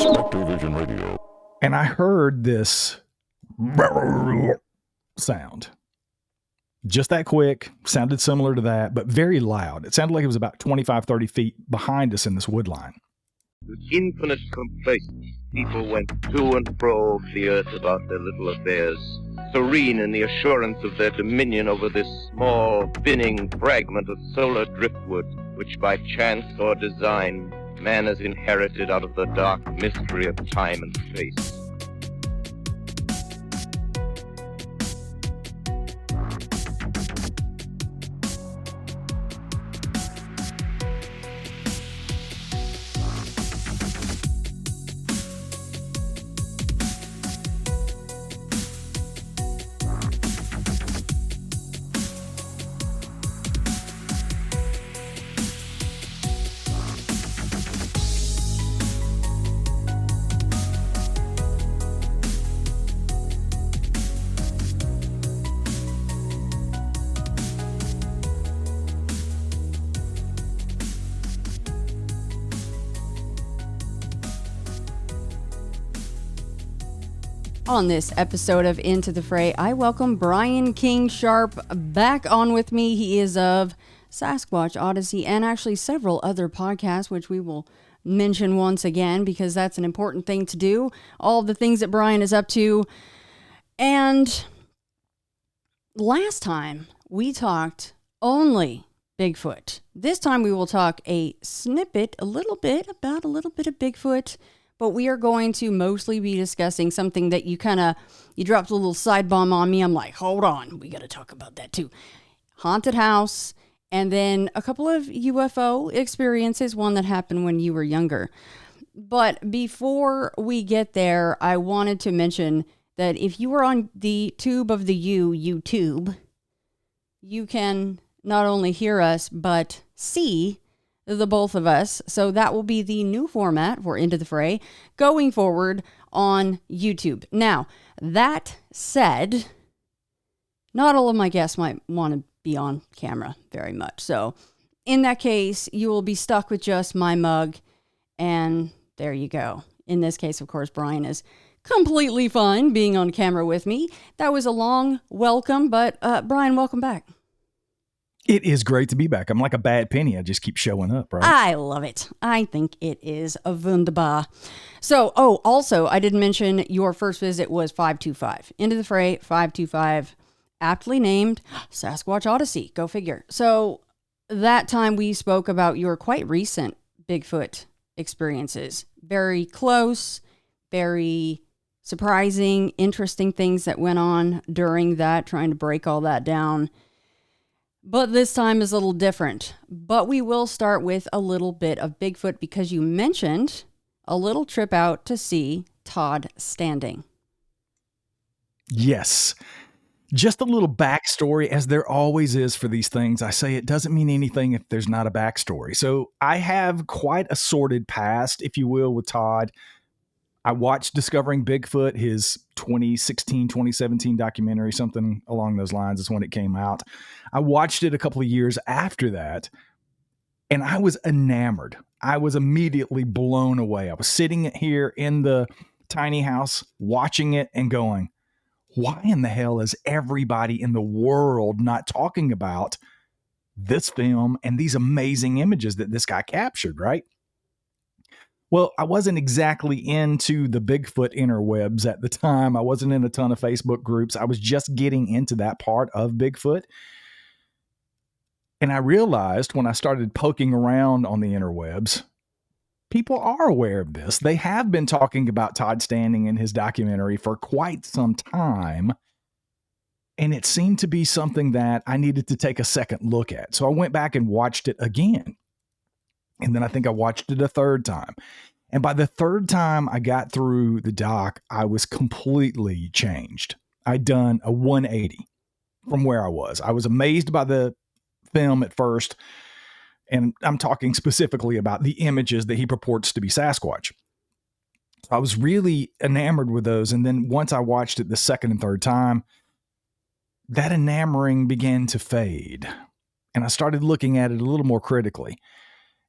SpectreVision Radio. And I heard this sound. Just that quick, sounded similar to that, but very loud. It sounded like it was about 25, 30 feet behind us in this wood line. With infinite complacence, people went to and fro over the earth about their little affairs, serene in the assurance of their dominion over this small, spinning fragment of solar driftwood, which by chance or design, man has inherited out of the dark mystery of time and space. On this episode of Into the Fray, I welcome Brian King Sharp back on with me. He is of Sasquatch Odyssey and actually several other podcasts, which we will mention once again because that's an important thing to do. All the things that Brian is up to. And last time we talked only Bigfoot. This time we will talk a snippet, a little bit of Bigfoot. But we are going to mostly be discussing something that you dropped a little side bomb on me. I'm like, hold on, we got to talk about that too. Haunted house, and then a couple of UFO experiences, one that happened when you were younger. But before we get there, I wanted to mention that if you are on the tube of the YouTube, you can not only hear us, but see the both of us. So that will be the new format for Into the Fray going forward on YouTube. Now, that said, not all of my guests might want to be on camera very much. So in that case, you will be stuck with just my mug. And there you go. In this case, of course, Brian is completely fine being on camera with me. That was a long welcome, but Brian, welcome back. It is great to be back. I'm like a bad penny. I just keep showing up, right? I love it. I think it is a wunderbar. So, also, I didn't mention your first visit was 525. Into the Fray, 525, aptly named Sasquatch Odyssey. Go figure. So, that time we spoke about your quite recent Bigfoot experiences. Very close, very surprising, interesting things that went on during that, trying to break all that down. But this time is a little different. But we will start with a little bit of Bigfoot because you mentioned a little trip out to see Todd Standing. Yes. Just a little backstory, as there always is for these things. I say it doesn't mean anything if there's not a backstory. So I have quite a sordid past, if you will, with Todd. I watched Discovering Bigfoot, his 2016, 2017 documentary, something along those lines is when it came out. I watched it a couple of years after that, and I was enamored. I was immediately blown away. I was sitting here in the tiny house watching it and going, why in the hell is everybody in the world not talking about this film and these amazing images that this guy captured, right? Well, I wasn't exactly into the Bigfoot interwebs at the time. I wasn't in a ton of Facebook groups. I was just getting into that part of Bigfoot. And I realized when I started poking around on the interwebs, people are aware of this. They have been talking about Todd Standing in his documentary for quite some time. And it seemed to be something that I needed to take a second look at. So I went back and watched it again. And then I think I watched it a third time. And by the third time I got through the doc, I was completely changed. I'd done a 180 from where I was. I was amazed by the film at first. And I'm talking specifically about the images that he purports to be Sasquatch. I was really enamored with those. And then once I watched it the second and third time, that enamoring began to fade. And I started looking at it a little more critically.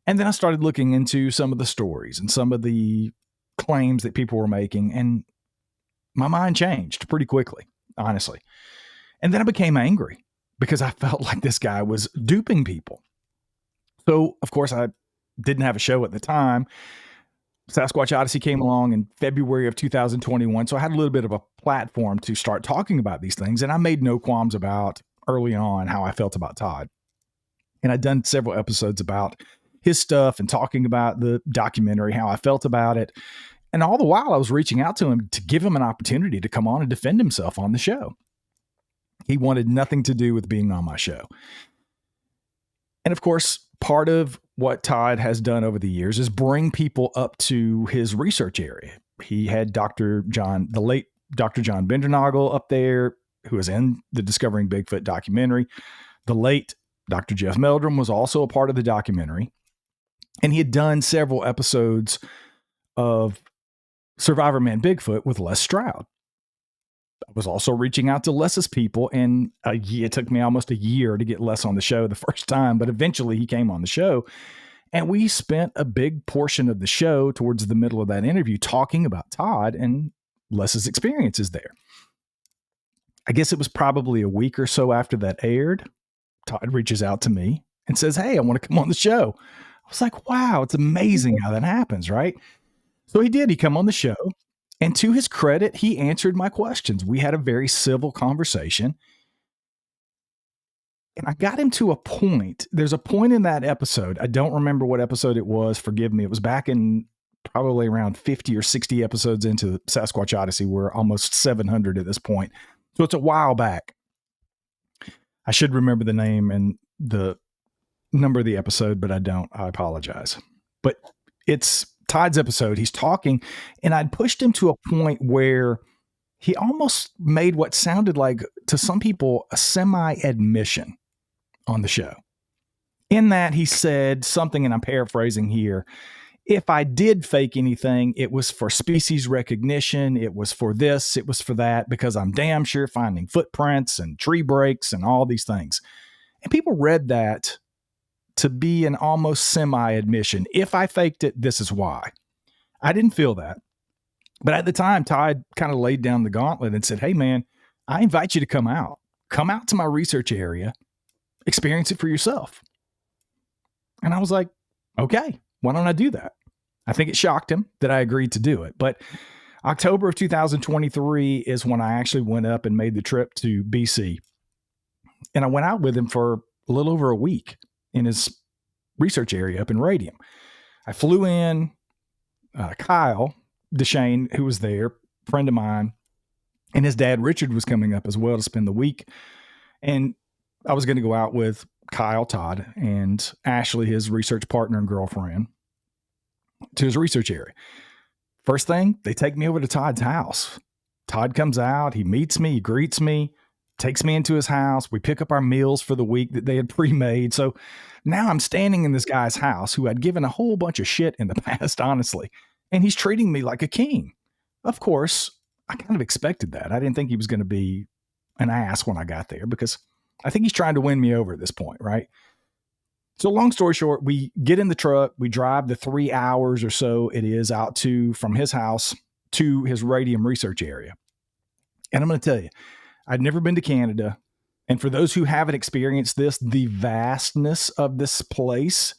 And then I started looking into some of the stories and some of the claims that people were making. And my mind changed pretty quickly, honestly. And then I became angry because I felt like this guy was duping people. So, of course, I didn't have a show at the time. Sasquatch Odyssey came along in February of 2021. So I had a little bit of a platform to start talking about these things. And I made no qualms about early on how I felt about Todd. And I'd done several episodes about his stuff and talking about the documentary, how I felt about it. And all the while I was reaching out to him to give him an opportunity to come on and defend himself on the show. He wanted nothing to do with being on my show. And of course, part of what Todd has done over the years is bring people up to his research area. He had the late Dr. John Bindernagel up there, who was in the Discovering Bigfoot documentary. The late Dr. Jeff Meldrum was also a part of the documentary. And he had done several episodes of Survivor Man Bigfoot with Les Stroud. I was also reaching out to Les's people, and it took me almost a year to get Les on the show the first time, but eventually he came on the show. And we spent a big portion of the show towards the middle of that interview talking about Todd and Les's experiences there. I guess it was probably a week or so after that aired, Todd reaches out to me and says, "Hey, I want to come on the show." I was like, wow, it's amazing how that happens, right? So he did. He come on the show. And to his credit, he answered my questions. We had a very civil conversation. And I got him to a point. There's a point in that episode. I don't remember what episode it was. Forgive me. It was back in probably around 50 or 60 episodes into Sasquatch Odyssey. We're almost 700 at this point. So it's a while back. I should remember the name and the number of the episode, but I don't. I apologize. But it's Todd's episode. He's talking, and I'd pushed him to a point where he almost made what sounded like, to some people, a semi-admission on the show. In that he said something, and I'm paraphrasing here, if I did fake anything, it was for species recognition. It was for this. It was for that, because I'm damn sure finding footprints and tree breaks and all these things. And people read that to be an almost semi-admission. If I faked it, this is why. I didn't feel that. But at the time, Todd kind of laid down the gauntlet and said, "Hey, man, I invite you to come out. Come out to my research area. Experience it for yourself." And I was like, okay, why don't I do that? I think it shocked him that I agreed to do it. But October of 2023 is when I actually went up and made the trip to BC. And I went out with him for a little over a week in his research area up in Radium. I flew in, Kyle Deshane, who was there, friend of mine, and his dad, Richard, was coming up as well to spend the week. And I was going to go out with Kyle, Todd, and Ashley, his research partner and girlfriend, to his research area. First thing, they take me over to Todd's house. Todd comes out, he meets me, he greets me, takes me into his house. We pick up our meals for the week that they had pre-made. So now I'm standing in this guy's house who I'd given a whole bunch of shit in the past, honestly. And he's treating me like a king. Of course, I kind of expected that. I didn't think he was going to be an ass when I got there, because I think he's trying to win me over at this point, right? So long story short, we get in the truck, we drive the 3 hours or so it is out from his house to his Radium research area. And I'm going to tell you, I'd never been to Canada. And for those who haven't experienced this, the vastness of this place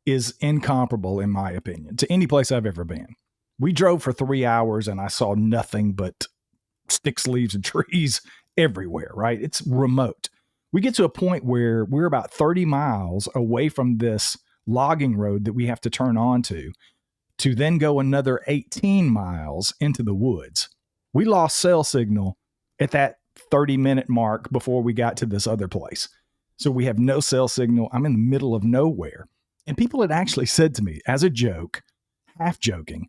is incomparable, in my opinion, to any place I've ever been. We drove for 3 hours and I saw nothing but sticks, leaves, and trees everywhere, right? It's remote. We get to a point where we're about 30 miles away from this logging road that we have to turn onto to then go another 18 miles into the woods. We lost cell signal at that 30-minute mark before we got to this other place. So we have no cell signal. I'm in the middle of nowhere. And people had actually said to me, as a joke, half joking,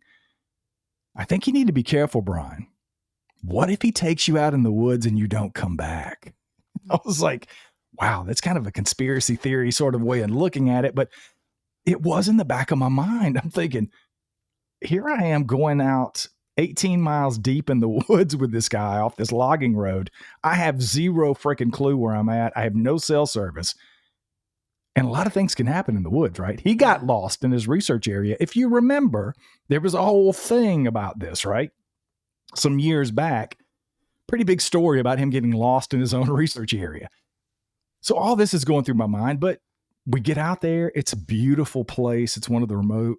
"I think you need to be careful, Brian. What if he takes you out in the woods and you don't come back?" I was like, wow, that's kind of a conspiracy theory sort of way of looking at it. But it was in the back of my mind. I'm thinking, here I am going out 18 miles deep in the woods with this guy off this logging road. I have zero freaking clue where I'm at. I have no cell service. And a lot of things can happen in the woods, right? He got lost in his research area. If you remember, there was a whole thing about this, right? Some years back, pretty big story about him getting lost in his own research area. So all this is going through my mind, but we get out there. It's a beautiful place. It's one of the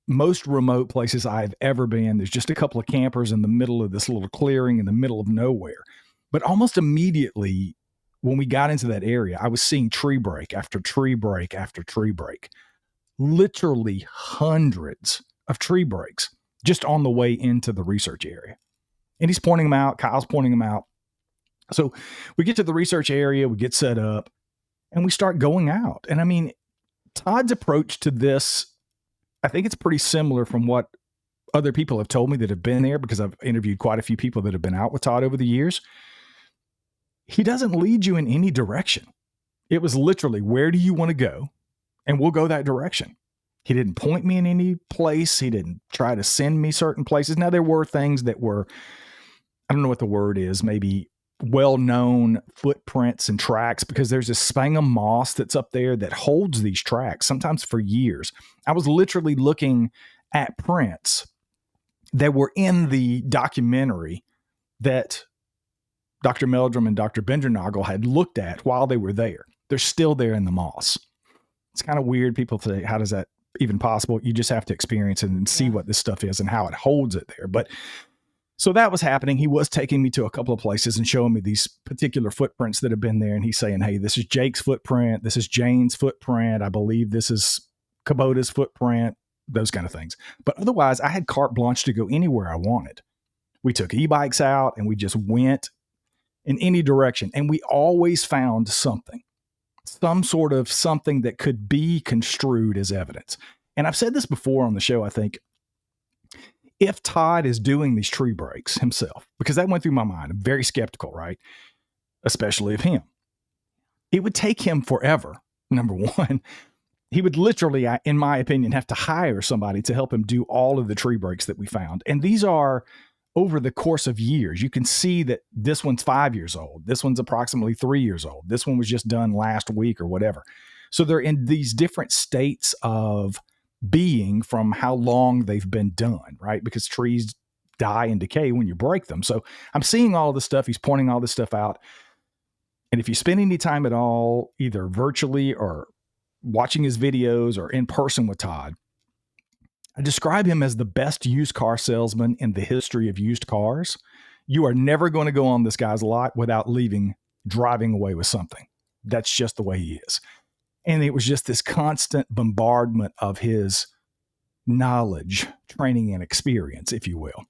most remote places I've ever been. There's just a couple of campers in the middle of this little clearing in the middle of nowhere. But almost immediately, when we got into that area, I was seeing tree break after tree break after tree break. Literally hundreds of tree breaks just on the way into the research area. And he's pointing them out. Kyle's pointing them out. So we get to the research area, we get set up, and we start going out. And I mean, Todd's approach to this, I think it's pretty similar from what other people have told me that have been there, because I've interviewed quite a few people that have been out with Todd over the years. He doesn't lead you in any direction. It was literally, where do you want to go? And we'll go that direction. He didn't point me in any place. He didn't try to send me certain places. Now, there were things that were, I don't know what the word is, maybe well-known footprints and tracks, because there's this sphagnum moss that's up there that holds these tracks, sometimes for years. I was literally looking at prints that were in the documentary that Dr. Meldrum and Dr. Bendernagel had looked at while they were there. They're still there in the moss. It's kind of weird. People say, how does that even possible? You just have to experience it and see what this stuff is and how it holds it there. But so that was happening. He was taking me to a couple of places and showing me these particular footprints that have been there. And he's saying, hey, this is Jake's footprint. This is Jane's footprint. I believe this is Kubota's footprint, those kind of things. But otherwise, I had carte blanche to go anywhere I wanted. We took e-bikes out and we just went in any direction. And we always found something, some sort of something that could be construed as evidence. And I've said this before on the show, I think. If Todd is doing these tree breaks himself, because that went through my mind, I'm very skeptical, right? Especially of him. It would take him forever. Number one, he would literally, in my opinion, have to hire somebody to help him do all of the tree breaks that we found. And these are over the course of years. You can see that this one's 5 years old. This one's approximately 3 years old. This one was just done last week or whatever. So they're in these different states of being from how long they've been done, right? Because trees die and decay when you break them. So I'm seeing all this stuff. He's pointing all this stuff out. And if you spend any time at all, either virtually or watching his videos or in person with Todd, I describe him as the best used car salesman in the history of used cars. You are never going to go on this guy's lot without driving away with something. That's just the way he is. And it was just this constant bombardment of his knowledge, training, and experience, if you will,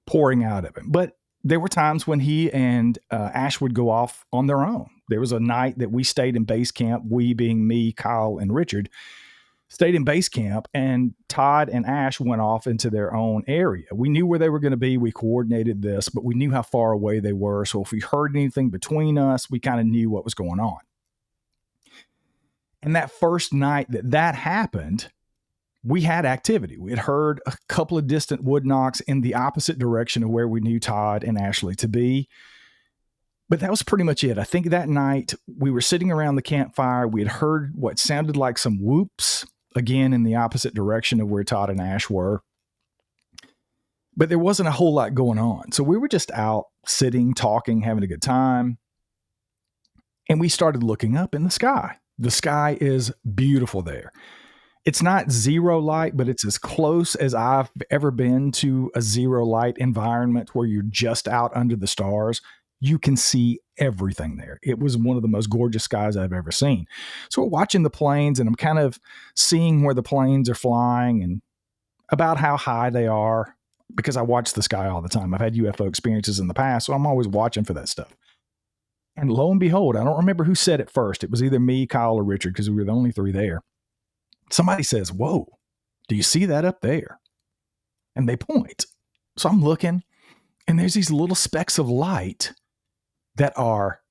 pouring out of him. But there were times when he and Ash would go off on their own. There was a night that we stayed in base camp, we being me, Kyle, and Richard, stayed in base camp, and Todd and Ash went off into their own area. We knew where they were going to be. We coordinated this, but we knew how far away they were. So if we heard anything between us, we kind of knew what was going on. And that first night that happened, we had activity. We had heard a couple of distant wood knocks in the opposite direction of where we knew Todd and Ashley to be. But that was pretty much it. I think that night we were sitting around the campfire. We had heard what sounded like some whoops, again, in the opposite direction of where Todd and Ash were. But there wasn't a whole lot going on. So we were just out sitting, talking, having a good time. And we started looking up in the sky. The sky is beautiful there. It's not zero light, but it's as close as I've ever been to a zero light environment where you're just out under the stars. You can see everything there. It was one of the most gorgeous skies I've ever seen. So we're watching the planes, and I'm kind of seeing where the planes are flying and about how high they are, because I watch the sky all the time. I've had UFO experiences in the past, so I'm always watching for that stuff. And lo and behold, I don't remember who said it first. It was either me, Kyle, or Richard, because we were the only three there. Somebody says, "Whoa, do you see that up there?" And they point. So I'm looking, and there's these little specks of light that are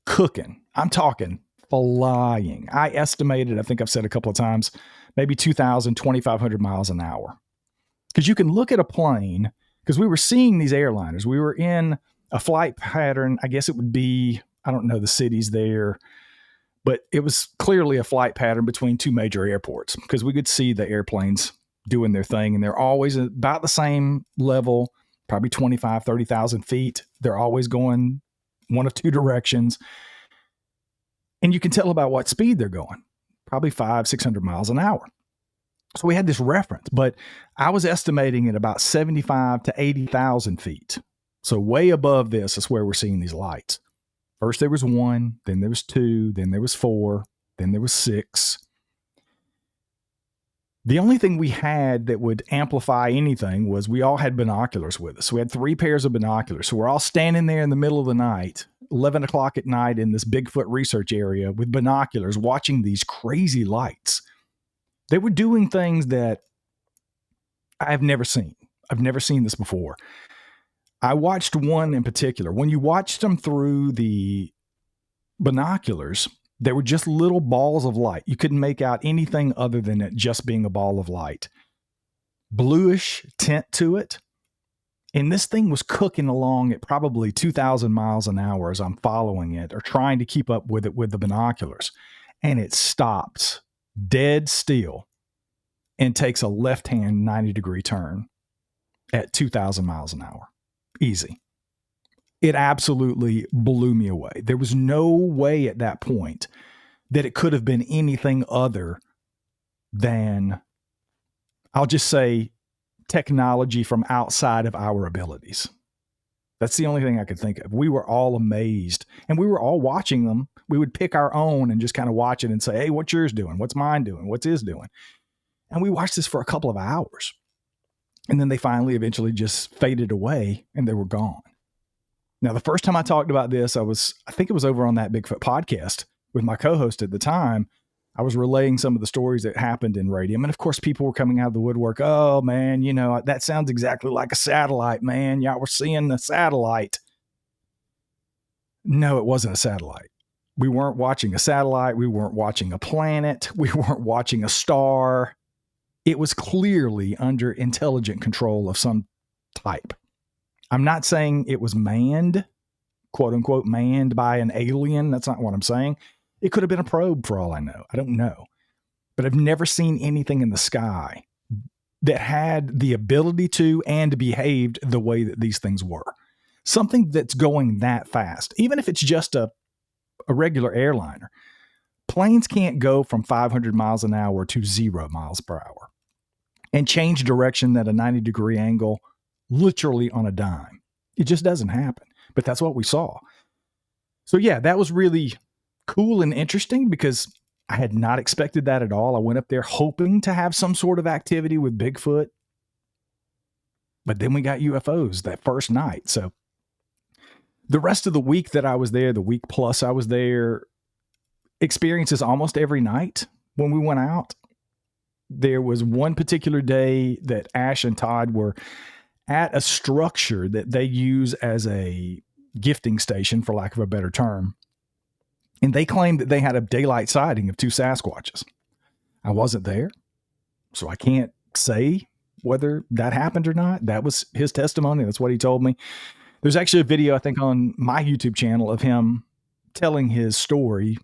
cooking. I'm talking flying. I estimated, I think I've said a couple of times, maybe 2,000, 2,500 miles an hour. Because you can look at a plane, because we were seeing these airliners. We were in a flight pattern. I guess it would be, I don't know the cities there, But it was clearly a flight pattern between two major airports because we could see the airplanes doing their thing, and they're always about the same level, probably 25, 30,000 feet. They're always going one of two directions. And you can tell about what speed they're going, probably 500-600 miles an hour. So we had this reference, but I was estimating at about 75 to 80,000 feet. So way above this is where we're seeing these lights. First there was 1, then there was 2, then there was 4, then there was 6. The only thing we had that would amplify anything was we all had binoculars with us. We had 3 pairs of binoculars. So we're all standing there in the middle of the night, 11 o'clock at night in this Bigfoot research area with binoculars watching these crazy lights. They were doing things that I've never seen. I've never seen this before. I watched one in particular. When you watched them through the binoculars, they were just little balls of light. You couldn't make out anything other than it just being a ball of light. Bluish tint to it. And this thing was cooking along at probably 2,000 miles an hour as I'm following it or trying to keep up with it with the binoculars. And it stops dead still and takes a left-hand 90-degree turn at 2,000 miles an hour. Easy. It absolutely blew me away. There was no way at that point that it could have been anything other than, I'll just say, technology from outside of our abilities. That's the only thing I could think of. We were all amazed, and we were all watching them. We would pick our own and just kind of watch it and say, hey, what's yours doing? What's mine doing? What's his doing? And we watched this for a couple of hours. And then they finally eventually just faded away and they were gone. Now, the first time I talked about this, I think it was over on that Bigfoot podcast with my co-host at the time. I was relaying some of the stories that happened in Radium. And of course, people were coming out of the woodwork. Oh man, that sounds exactly like a satellite, man. Y'all were seeing the satellite. No, it wasn't a satellite. We weren't watching a satellite. We weren't watching a planet. We weren't watching a star. It was clearly under intelligent control of some type. I'm not saying it was manned, quote unquote, manned by an alien. That's not what I'm saying. It could have been a probe for all I know. I don't know. But I've never seen anything in the sky that had the ability to and behaved the way that these things were. Something that's going that fast, even if it's just a regular airliner. Planes can't go from 500 miles an hour to 0 miles per hour and change direction at a 90-degree angle literally on a dime. It just doesn't happen. But that's what we saw. So yeah, that was really cool and interesting because I had not expected that at all. I went up there hoping to have some sort of activity with Bigfoot. But then we got UFOs that first night. So the rest of the week that I was there, the week plus I was there, experiences almost every night when we went out. There was one particular day that Ash and Todd were at a structure that they use as a gifting station, for lack of a better term. And they claimed that they had a daylight sighting of 2 Sasquatches. I wasn't there, so I can't say whether that happened or not. That was his testimony. That's what he told me. There's actually a video, I think, on my YouTube channel of him telling his story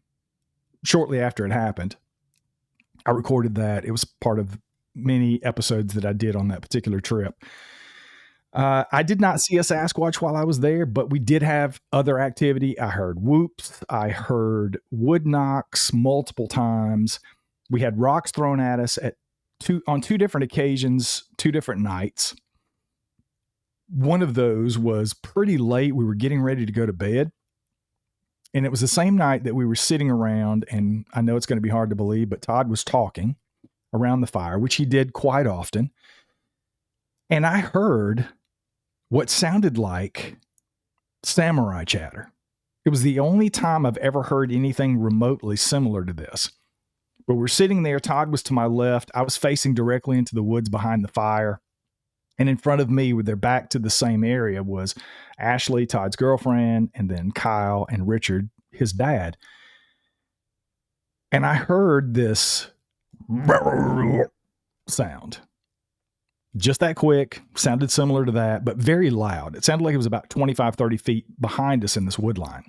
shortly after it happened. I recorded that. It was part of many episodes that I did on that particular trip. I did not see a Sasquatch while I was there, but we did have other activity. I heard whoops. I heard wood knocks multiple times. We had rocks thrown at us on 2 different occasions, 2 different nights. One of those was pretty late. We were getting ready to go to bed. And it was the same night that we were sitting around, and I know it's going to be hard to believe, but Todd was talking around the fire, which he did quite often. And I heard what sounded like samurai chatter. It was the only time I've ever heard anything remotely similar to this. But we're sitting there. Todd was to my left. I was facing directly into the woods behind the fire. And in front of me, with their back to the same area, was Ashley, Todd's girlfriend, and then Kyle and Richard, his dad. And I heard this sound. Just that quick, sounded similar to that, but very loud. It sounded like it was about 25, 30 feet behind us in this wood line.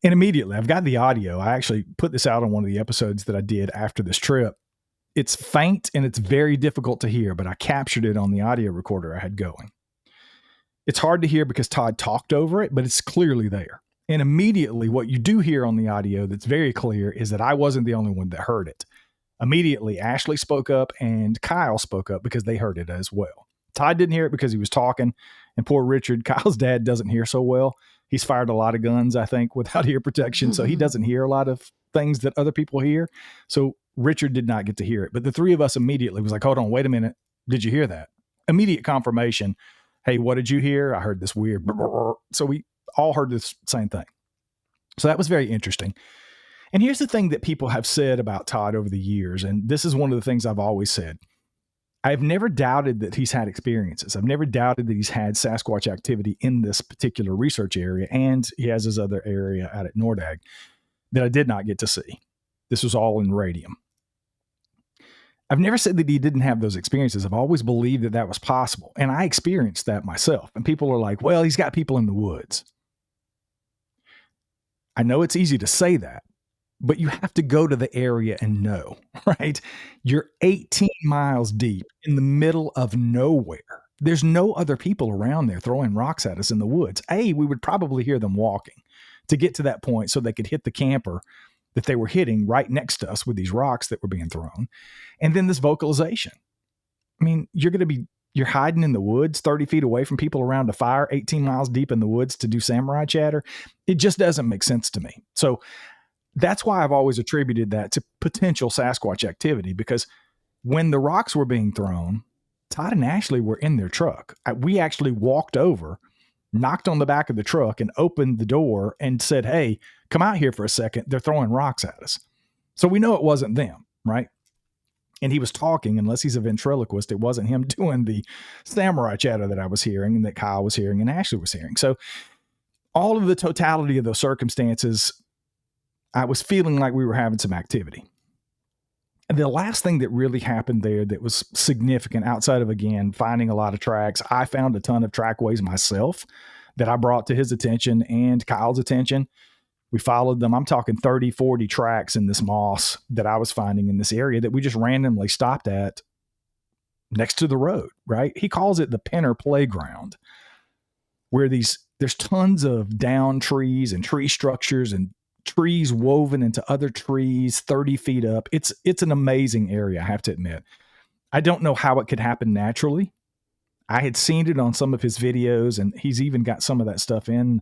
And immediately, I've got the audio. I actually put this out on one of the episodes that I did after this trip. It's faint and it's very difficult to hear, but I captured it on the audio recorder I had going. It's hard to hear because Todd talked over it, but it's clearly there. And immediately, what you do hear on the audio that's very clear is that I wasn't the only one that heard it. Immediately, Ashley spoke up and Kyle spoke up because they heard it as well. Todd didn't hear it because he was talking, and poor Richard, Kyle's dad, doesn't hear so well. He's fired a lot of guns, I think, without ear protection, so he doesn't hear a lot of things that other people hear. So Richard did not get to hear it. But the three of us immediately was like, hold on, wait a minute. Did you hear that? Immediate confirmation. Hey, what did you hear? I heard this weird. So we all heard the same thing. So that was very interesting. And here's the thing that people have said about Todd over the years, and this is one of the things I've always said. I've never doubted that he's had experiences. I've never doubted that he's had Sasquatch activity in this particular research area, and he has his other area out at Nordag that I did not get to see. This was all in radium. I've never said that he didn't have those experiences. I've always believed that that was possible, and I experienced that myself. And people are like, well, he's got people in the woods. I know it's easy to say that, but you have to go to the area and know, right? You're 18 miles deep in the middle of nowhere. There's no other people around there throwing rocks at us in the woods. We would probably hear them walking to get to that point so they could hit the camper that they were hitting right next to us with these rocks that were being thrown. And then this vocalization. I mean, you're hiding in the woods 30 feet away from people around a fire, 18 miles deep in the woods to do samurai chatter. It just doesn't make sense to me. So that's why I've always attributed that to potential Sasquatch activity, because when the rocks were being thrown, Todd and Ashley were in their truck. We actually walked over, knocked on the back of the truck and opened the door and said, hey, come out here for a second. They're throwing rocks at us. So we know it wasn't them, right? And he was talking, unless he's a ventriloquist, it wasn't him doing the samurai chatter that I was hearing and that Kyle was hearing and Ashley was hearing. So all of the totality of those circumstances, I was feeling like we were having some activity. And the last thing that really happened there that was significant outside of, again, finding a lot of tracks, I found a ton of trackways myself that I brought to his attention and Kyle's attention. We followed them. I'm talking 30, 40 tracks in this moss that I was finding in this area that we just randomly stopped at next to the road, right? He calls it the Penner Playground, where there's tons of down trees and tree structures and trees woven into other trees 30 feet up. It's an amazing area, I have to admit. I don't know how it could happen naturally. I had seen it on some of his videos, and he's even got some of that stuff in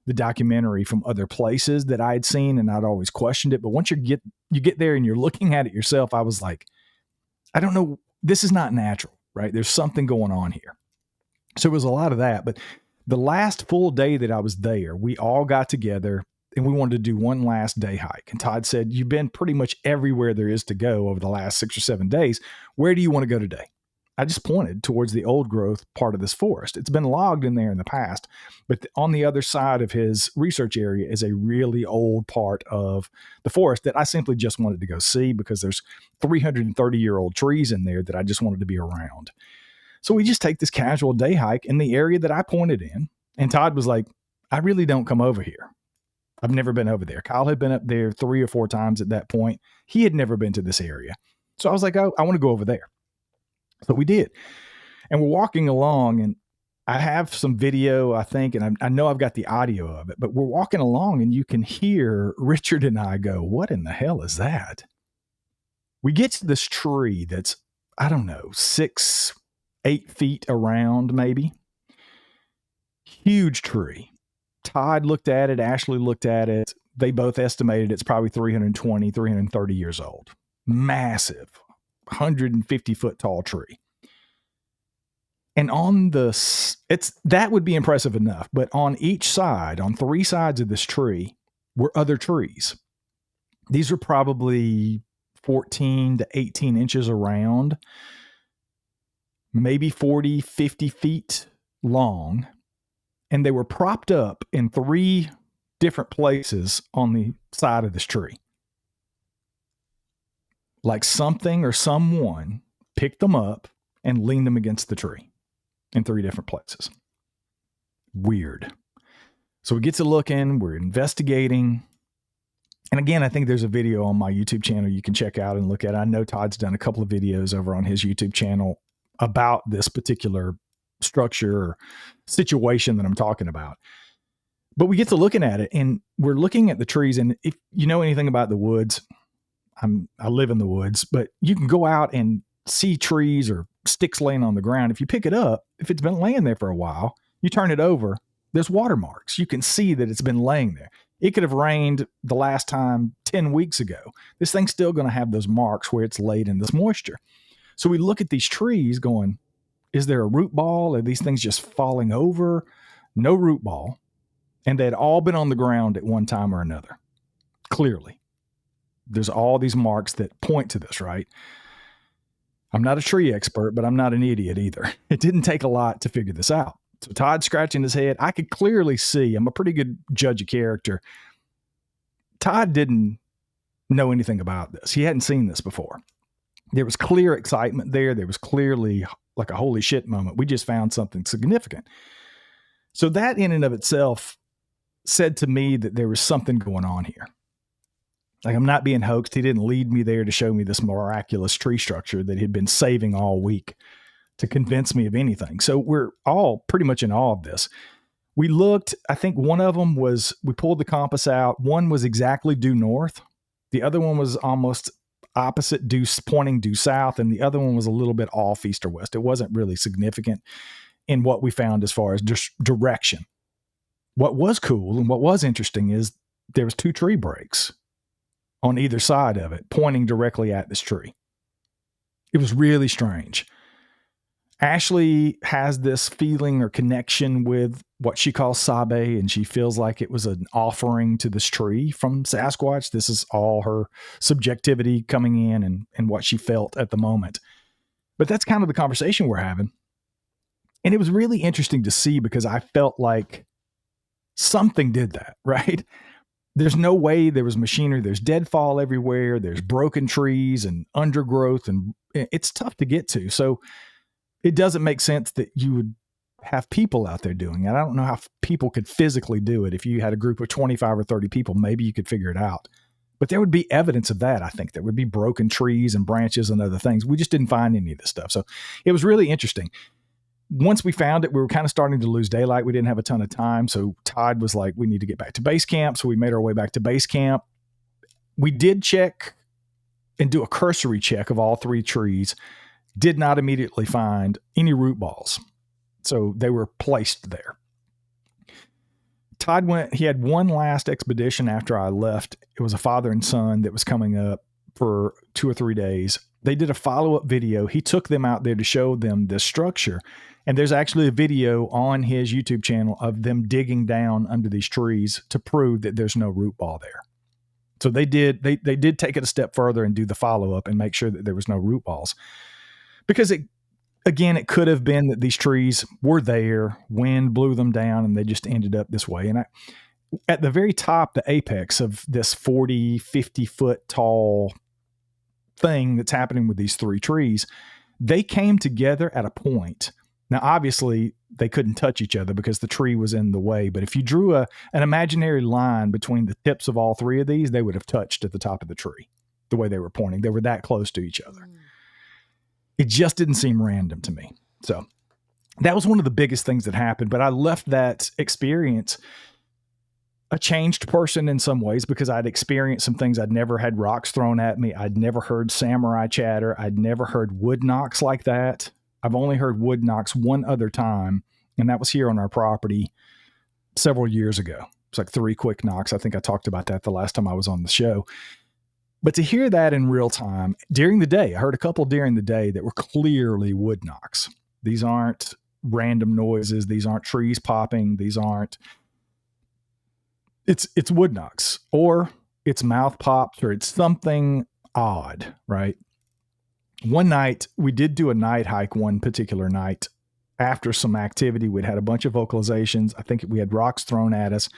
the documentary from other places that I had seen, and I'd always questioned it. But once you get there and you're looking at it yourself, I was like, I don't know, this is not natural, right? There's something going on here. So it was a lot of that. But the last full day that I was there, we all got together and we wanted to do one last day hike. And Todd said, you've been pretty much everywhere there is to go over the last 6 or 7 days. Where do you want to go today? I just pointed towards the old growth part of this forest. It's been logged in there in the past, but on the other side of his research area is a really old part of the forest that I simply just wanted to go see because there's 330-year-old trees in there that I just wanted to be around. So we just take this casual day hike in the area that I pointed in. And Todd was like, I really don't come over here. I've never been over there. Kyle had been up there 3 or 4 times at that point. He had never been to this area. So I was like, oh, I want to go over there. So we did. And we're walking along, and I have some video, I think, and I know I've got the audio of it, but we're walking along and you can hear Richard and I go, what in the hell is that? We get to this tree that's, I don't know, 6, 8 feet around maybe. Huge tree. Todd looked at it. Ashley looked at it. They both estimated it's probably 320, 330 years old. Massive. 150 foot tall tree. And on that would be impressive enough, but on each side, on 3 sides of this tree were other trees. These are probably 14 to 18 inches around, maybe 40, 50 feet long. And they were propped up in 3 different places on the side of this tree. Like something or someone picked them up and leaned them against the tree in 3 different places. Weird. So we get to looking, we're investigating. And again, I think there's a video on my YouTube channel you can check out and look at. I know Todd's done a couple of videos over on his YouTube channel about this particular structure or situation that I'm talking about. But we get to looking at it, and we're looking at the trees. And if you know anything about the woods, I live in the woods, but you can go out and see trees or sticks laying on the ground. If you pick it up, if it's been laying there for a while, you turn it over, there's watermarks. You can see that it's been laying there. It could have rained the last time 10 weeks ago. This thing's still going to have those marks where it's laid in this moisture. So we look at these trees going, is there a root ball? Are these things just falling over? No root ball. And they had all been on the ground at one time or another. Clearly. There's all these marks that point to this, right? I'm not a tree expert, but I'm not an idiot either. It didn't take a lot to figure this out. So Todd's scratching his head. I could clearly see, I'm a pretty good judge of character. Todd didn't know anything about this. He hadn't seen this before. There was clear excitement there. There was clearly like a holy shit moment. We just found something significant. So that in and of itself said to me that there was something going on here. Like, I'm not being hoaxed. He didn't lead me there to show me this miraculous tree structure that he'd been saving all week to convince me of anything. So we're all pretty much in awe of this. We looked, I think one of them was, we pulled the compass out. One was exactly due north. The other one was almost opposite, pointing due south. And the other one was a little bit off east or west. It wasn't really significant in what we found as far as direction. What was cool and what was interesting is there was 2 tree breaks on either side of it, pointing directly at this tree. It was really strange. Ashley has this feeling or connection with what she calls Sabe, and she feels like it was an offering to this tree from Sasquatch. This is all her subjectivity coming in and what she felt at the moment. But that's kind of the conversation we're having. And it was really interesting to see because I felt like something did that, right? There's no way there was machinery. There's deadfall everywhere. There's broken trees and undergrowth, and it's tough to get to. So it doesn't make sense that you would have people out there doing it. I don't know how people could physically do it. If you had a group of 25 or 30 people, maybe you could figure it out. But there would be evidence of that, I think. There would be broken trees and branches and other things. We just didn't find any of this stuff. So it was really interesting. Once we found it, we were kind of starting to lose daylight. We didn't have a ton of time. So Todd was like, we need to get back to base camp. So we made our way back to base camp. We did check and do a cursory check of all 3 trees. Did not immediately find any root balls. So they were placed there. Todd he had one last expedition after I left. It was a father and son that was coming up for 2 or 3 days. They did a follow-up video. He took them out there to show them this structure. And there's actually a video on his YouTube channel of them digging down under these trees to prove that there's no root ball there. So they did take it a step further and do the follow-up and make sure that there was no root balls. Because it could have been that these trees were there, wind blew them down, and they just ended up this way. And at the very top, the apex of this 40, 50 foot tall thing that's happening with these 3 trees, they came together at a point. Now, obviously, they couldn't touch each other because the tree was in the way. But if you drew an imaginary line between the tips of all 3 of these, they would have touched at the top of the tree, the way they were pointing. They were that close to each other. It just didn't seem random to me. So that was one of the biggest things that happened. But I left that experience a changed person in some ways because I'd experienced some things. I'd never had rocks thrown at me. I'd never heard samurai chatter. I'd never heard wood knocks like that. I've only heard wood knocks one other time, and that was here on our property several years ago. It's like 3 quick knocks. I think I talked about that the last time I was on the show. But to hear that in real time during the day, I heard a couple during the day that were clearly wood knocks. These aren't random noises. These aren't trees popping. These aren't, it's wood knocks, or it's mouth pops, or it's something odd, right? One night we did do a night hike one particular night after some activity. We'd had a bunch of vocalizations. I think we had rocks thrown at us,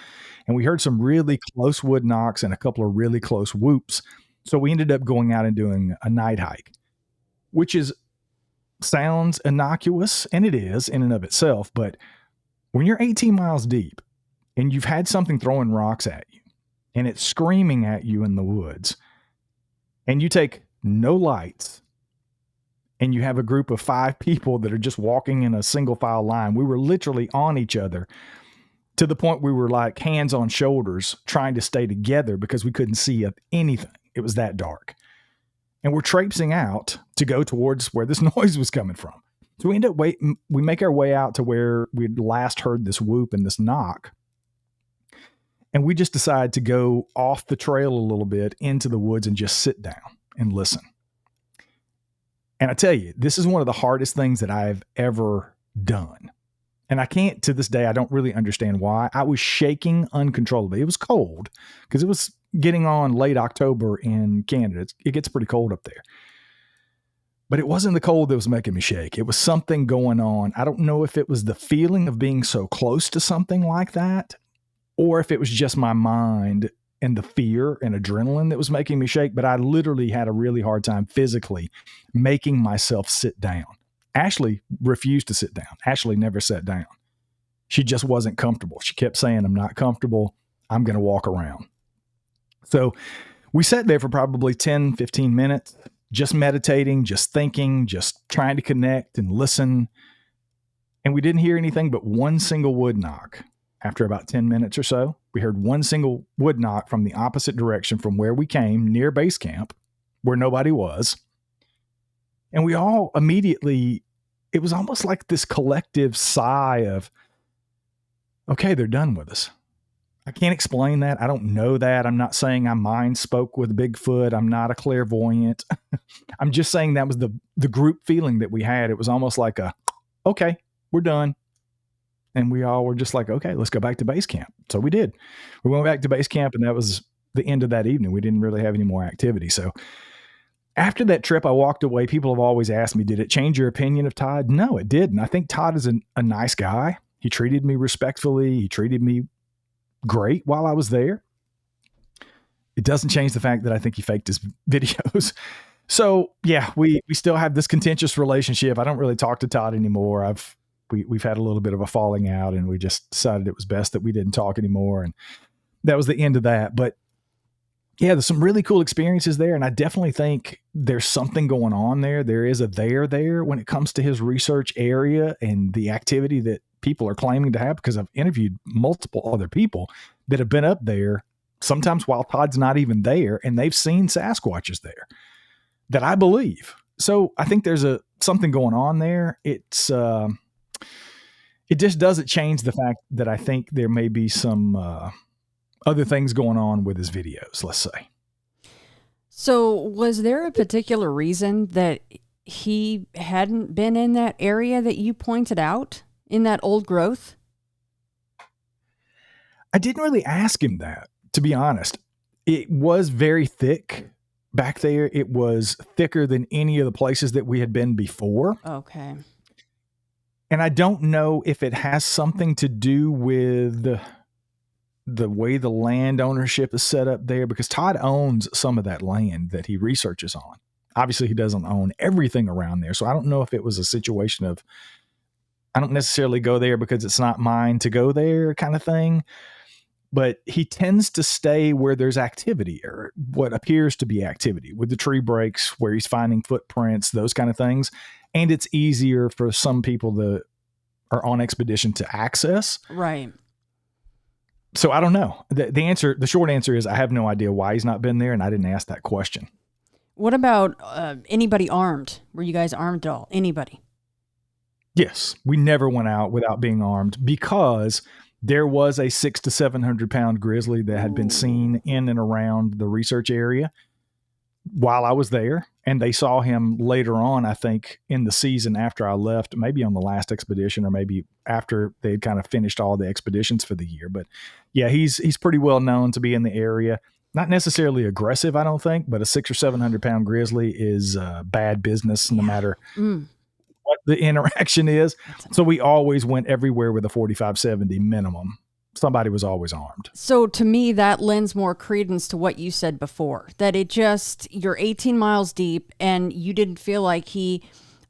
and we heard some really close wood knocks and a couple of really close whoops. So we ended up going out and doing a night hike, which sounds innocuous, and it is in and of itself. But when you're 18 miles deep and you've had something throwing rocks at you and it's screaming at you in the woods, and you take no lights, and you have a group of 5 people that are just walking in a single file line. We were literally on each other to the point we were like hands on shoulders trying to stay together because we couldn't see anything. It was that dark. And we're traipsing out to go towards where this noise was coming from. So we make our way out to where we'd last heard this whoop and this knock. And we just decide to go off the trail a little bit into the woods and just sit down and listen. And I tell you, this is one of the hardest things that I've ever done. And I can't, to this day, I don't really understand why. I was shaking uncontrollably. It was cold because it was getting on late October in Canada. It gets pretty cold up there. But it wasn't the cold that was making me shake. It was something going on. I don't know if it was the feeling of being so close to something like that, or if it was just my mind and the fear and adrenaline that was making me shake. But I literally had a really hard time physically making myself sit down. Ashley refused to sit down. Ashley never sat down. She just wasn't comfortable. She kept saying, I'm not comfortable. I'm going to walk around. So we sat there for probably 10, 15 minutes, just meditating, just thinking, just trying to connect and listen. And we didn't hear anything but one single wood knock. After about 10 minutes or so, we heard one single wood knock from the opposite direction from where we came, near base camp, where nobody was. And we all immediately, it was almost like this collective sigh of, okay, they're done with us. I can't explain that. I don't know that. I'm not saying I mind spoke with Bigfoot. I'm not a clairvoyant. I'm just saying that was the group feeling that we had. It was almost like okay, we're done. And we all were just like, okay, let's go back to base camp. So we did. We went back to base camp, and that was the end of that evening. We didn't really have any more activity. So after that trip, I walked away. People have always asked me, did it change your opinion of Todd? No, it didn't. I think Todd is a nice guy. He treated me respectfully. He treated me great while I was there. It doesn't change the fact that I think he faked his videos. So yeah, we still have this contentious relationship. I don't really talk to Todd anymore. We've had a little bit of a falling out, and we just decided it was best that we didn't talk anymore. And that was the end of that. But yeah, there's some really cool experiences there. And I definitely think there's something going on there. There is a there when it comes to his research area and the activity that people are claiming to have, because I've interviewed multiple other people that have been up there, sometimes while Todd's not even there, and they've seen Sasquatches there that I believe. So I think there's something going on there. It just doesn't change the fact that I think there may be some other things going on with his videos, let's say. So was there a particular reason that he hadn't been in that area that you pointed out in that old growth? I didn't really ask him that, to be honest. It was very thick back there. It was thicker than any of the places that we had been before. Okay. And I don't know if it has something to do with the way the land ownership is set up there, because Todd owns some of that land that he researches on. Obviously, he doesn't own everything around there. So I don't know if it was a situation of, I don't necessarily go there because it's not mine to go there kind of thing. But he tends to stay where there's activity, or what appears to be activity, with the tree breaks, where he's finding footprints, those kind of things. And it's easier for some people that are on expedition to access. Right. So I don't know. The short answer is I have no idea why he's not been there, and I didn't ask that question. What about anybody armed? Were you guys armed at all? Anybody? Yes. We never went out without being armed, because there was a 600 to 700 pound grizzly that had been seen in and around the research area while I was there. And they saw him later on, I think, in the season after I left, maybe on the last expedition, or maybe after they had kind of finished all the expeditions for the year. But yeah, he's pretty well known to be in the area. Not necessarily aggressive, I don't think, but a 600 or 700 pound grizzly is bad business, no matter what the interaction is. So we always went everywhere with a 45-70 minimum. Somebody was always armed. So to me, that lends more credence to what you said before, that you're 18 miles deep and you didn't feel like he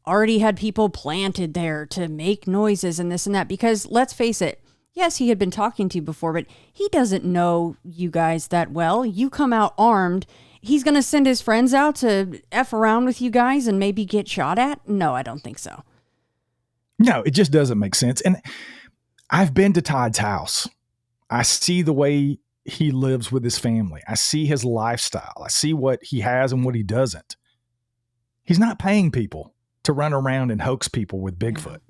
already had people planted there to make noises and this and that. Because let's face it, Yes, he had been talking to you before, but he doesn't know you guys that well. You come out armed. He's going to send his friends out to F around with you guys and maybe get shot at? No, I don't think so. No, it just doesn't make sense. And I've been to Todd's house. I see the way he lives with his family. I see his lifestyle. I see what he has and what he doesn't. He's not paying people to run around and hoax people with Bigfoot.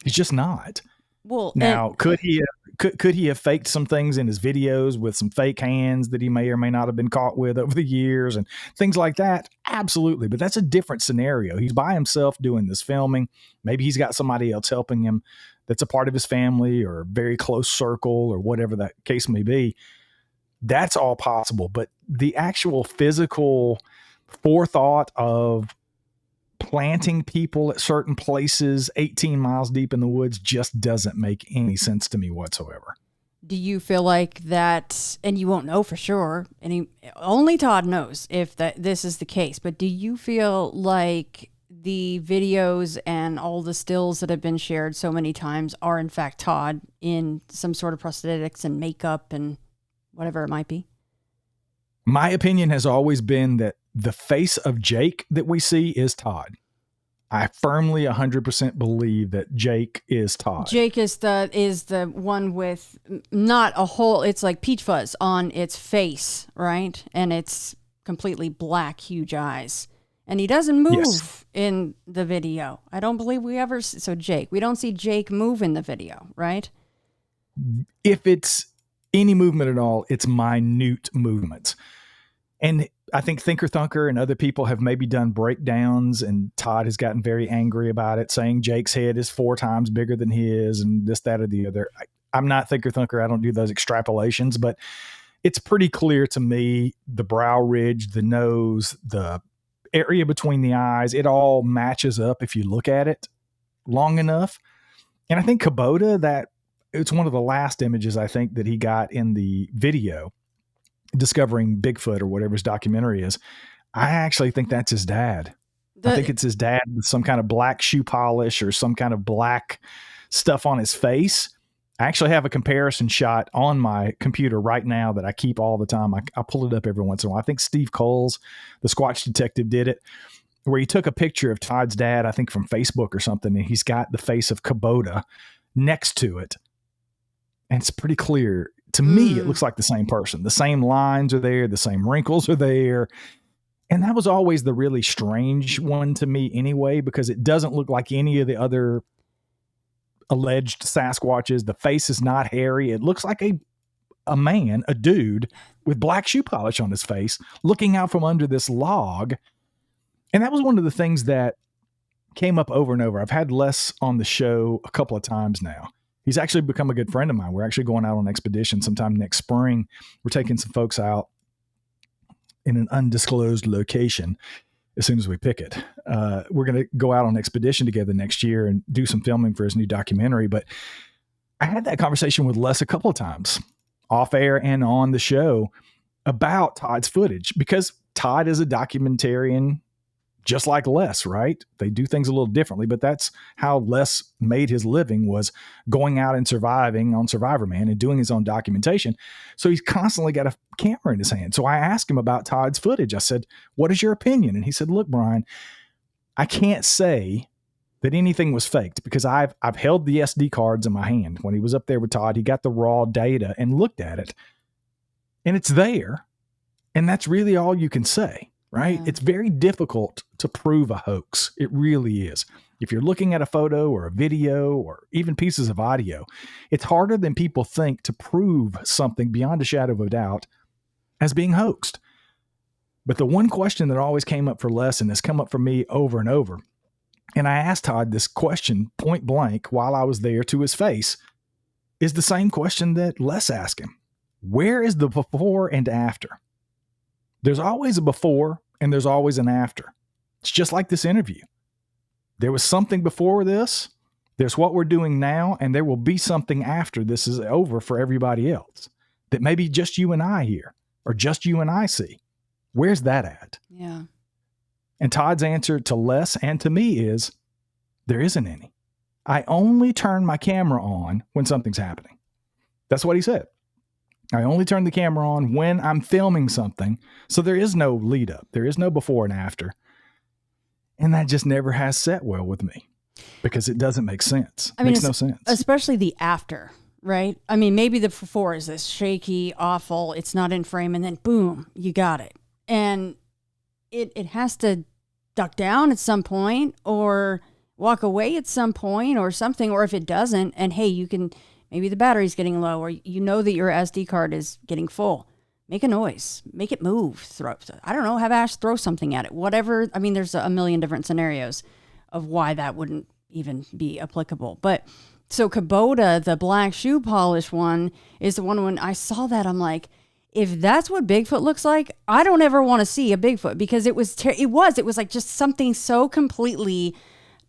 He's just not. Well, now, could he have faked some things in his videos with some fake hands that he may or may not have been caught with over the years and things like that? Absolutely. But that's a different scenario. He's by himself doing this filming. Maybe he's got somebody else helping him that's a part of his family or a very close circle or whatever that case may be. That's all possible. But the actual physical forethought of planting people at certain places 18 miles deep in the woods just doesn't make any sense to me whatsoever. Do you feel like that, and you won't know for sure, and only Todd knows if this is the case, but do you feel like the videos and all the stills that have been shared so many times are in fact Todd in some sort of prosthetics and makeup and whatever it might be? My opinion has always been that the face of Jake that we see is Todd. I firmly 100% believe that Jake is Todd. Jake is the one with not a hole. It's like peach fuzz on its face, right? And it's completely black, huge eyes. And he doesn't move in the video. I don't believe we ever. So Jake, we don't see Jake move in the video, right? If it's any movement at all, it's minute movements. And I think Thinker Thunker and other people have maybe done breakdowns, and Todd has gotten very angry about it, saying Jake's head is 4 times bigger than his and this, that, or the other. I'm not Thinker Thunker. I don't do those extrapolations, but it's pretty clear to me, the brow ridge, the nose, the area between the eyes, it all matches up if you look at it long enough. And I think Kubota, that it's one of the last images I think that he got in the video, discovering Bigfoot or whatever his documentary is. I actually think that's his dad. I think it's his dad with some kind of black shoe polish or some kind of black stuff on his face. I actually have a comparison shot on my computer right now that I keep all the time. I pull it up every once in a while. I think Steve Coles, the Squatch detective, did it, where he took a picture of Todd's dad, I think from Facebook or something, and he's got the face of Kubota next to it. And it's pretty clear. To me, it looks like the same person. The same lines are there. The same wrinkles are there. And that was always the really strange one to me anyway, because it doesn't look like any of the other alleged Sasquatches. The face is not hairy. It looks like a man, a dude with black shoe polish on his face, looking out from under this log. And that was one of the things that came up over and over. I've had Les on the show a couple of times now. He's actually become a good friend of mine. We're actually going out on expedition sometime next spring. We're taking some folks out in an undisclosed location as soon as we pick it. We're going to go out on expedition together next year and do some filming for his new documentary. But I had that conversation with Les a couple of times, off air and on the show, about Todd's footage, because Todd is a documentarian just like Les, right? They do things a little differently, but that's how Les made his living, was going out and surviving on Survivor Man and doing his own documentation. So he's constantly got a camera in his hand. So I asked him about Todd's footage. I said, what is your opinion? And he said, look, Brian, I can't say that anything was faked because I've held the SD cards in my hand. When he was up there with Todd, he got the raw data and looked at it, and it's there. And that's really all you can say. Right? Yeah. It's very difficult to prove a hoax. It really is. If you're looking at a photo or a video or even pieces of audio, it's harder than people think to prove something beyond a shadow of a doubt as being hoaxed. But the one question that always came up for Les, and has come up for me over and over, and I asked Todd this question point blank while I was there to his face, is the same question that Les asked him. Where is the before and after? There's always a before and there's always an after. It's just like this interview. There was something before this. There's what we're doing now, and there will be something after this is over for everybody else that maybe just you and I hear or just you and I see. Where's that at? Yeah. And Todd's answer to Les and to me is, there isn't any. I only turn my camera on when something's happening. That's what he said. I only turn the camera on when I'm filming something. So there is no lead up. There is no before and after. And that just never has set well with me because it doesn't make sense. It makes no sense. Especially the after, right? I mean, maybe the before is this shaky, awful, it's not in frame, and then boom, you got it. And it has to duck down at some point or walk away at some point or something. Or if it doesn't, and hey, you can, maybe the battery's getting low or you know that your SD card is getting full. Make a noise, make it move, I don't know, have Ash throw something at it, whatever. I mean, there's a million different scenarios of why that wouldn't even be applicable. But so Kubota, the black shoe polish one, is the one when I saw that, I'm like, if that's what Bigfoot looks like, I don't ever want to see a Bigfoot because it was like just something so completely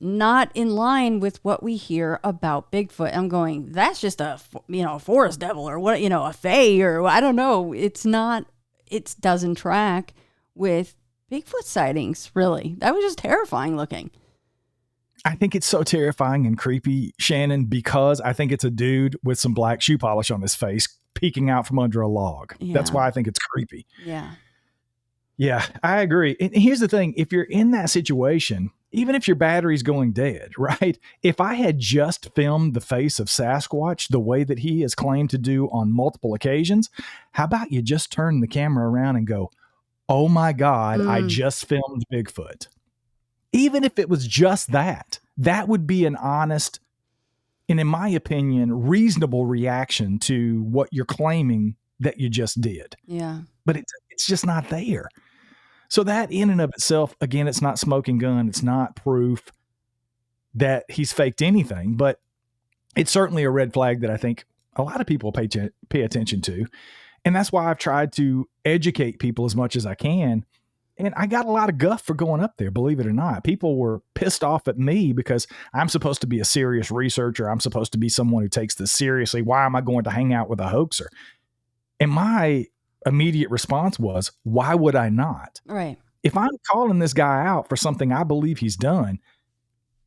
not in line with what we hear about Bigfoot. I'm going, that's just a forest devil or what, a fae or I don't know. It's not, it doesn't track with Bigfoot sightings, really. That was just terrifying looking. I think it's so terrifying and creepy, Shannon, because I think it's a dude with some black shoe polish on his face peeking out from under a log. Yeah. That's why I think it's creepy. Yeah. Yeah, I agree. And here's the thing. If you're in that situation, even if your battery's going dead, right? If I had just filmed the face of Sasquatch the way that he has claimed to do on multiple occasions, how about you just turn the camera around and go, oh my God, I just filmed Bigfoot. Even if it was just that would be an honest and, in my opinion, reasonable reaction to what you're claiming that you just did. Yeah. But it's just not there. So that in and of itself, again, it's not smoking gun. It's not proof that he's faked anything, but it's certainly a red flag that I think a lot of people pay attention to. And that's why I've tried to educate people as much as I can. And I got a lot of guff for going up there, believe it or not. People were pissed off at me because I'm supposed to be a serious researcher. I'm supposed to be someone who takes this seriously. Why am I going to hang out with a hoaxer? And my immediate response was, why would I not? Right. If I'm calling this guy out for something I believe he's done,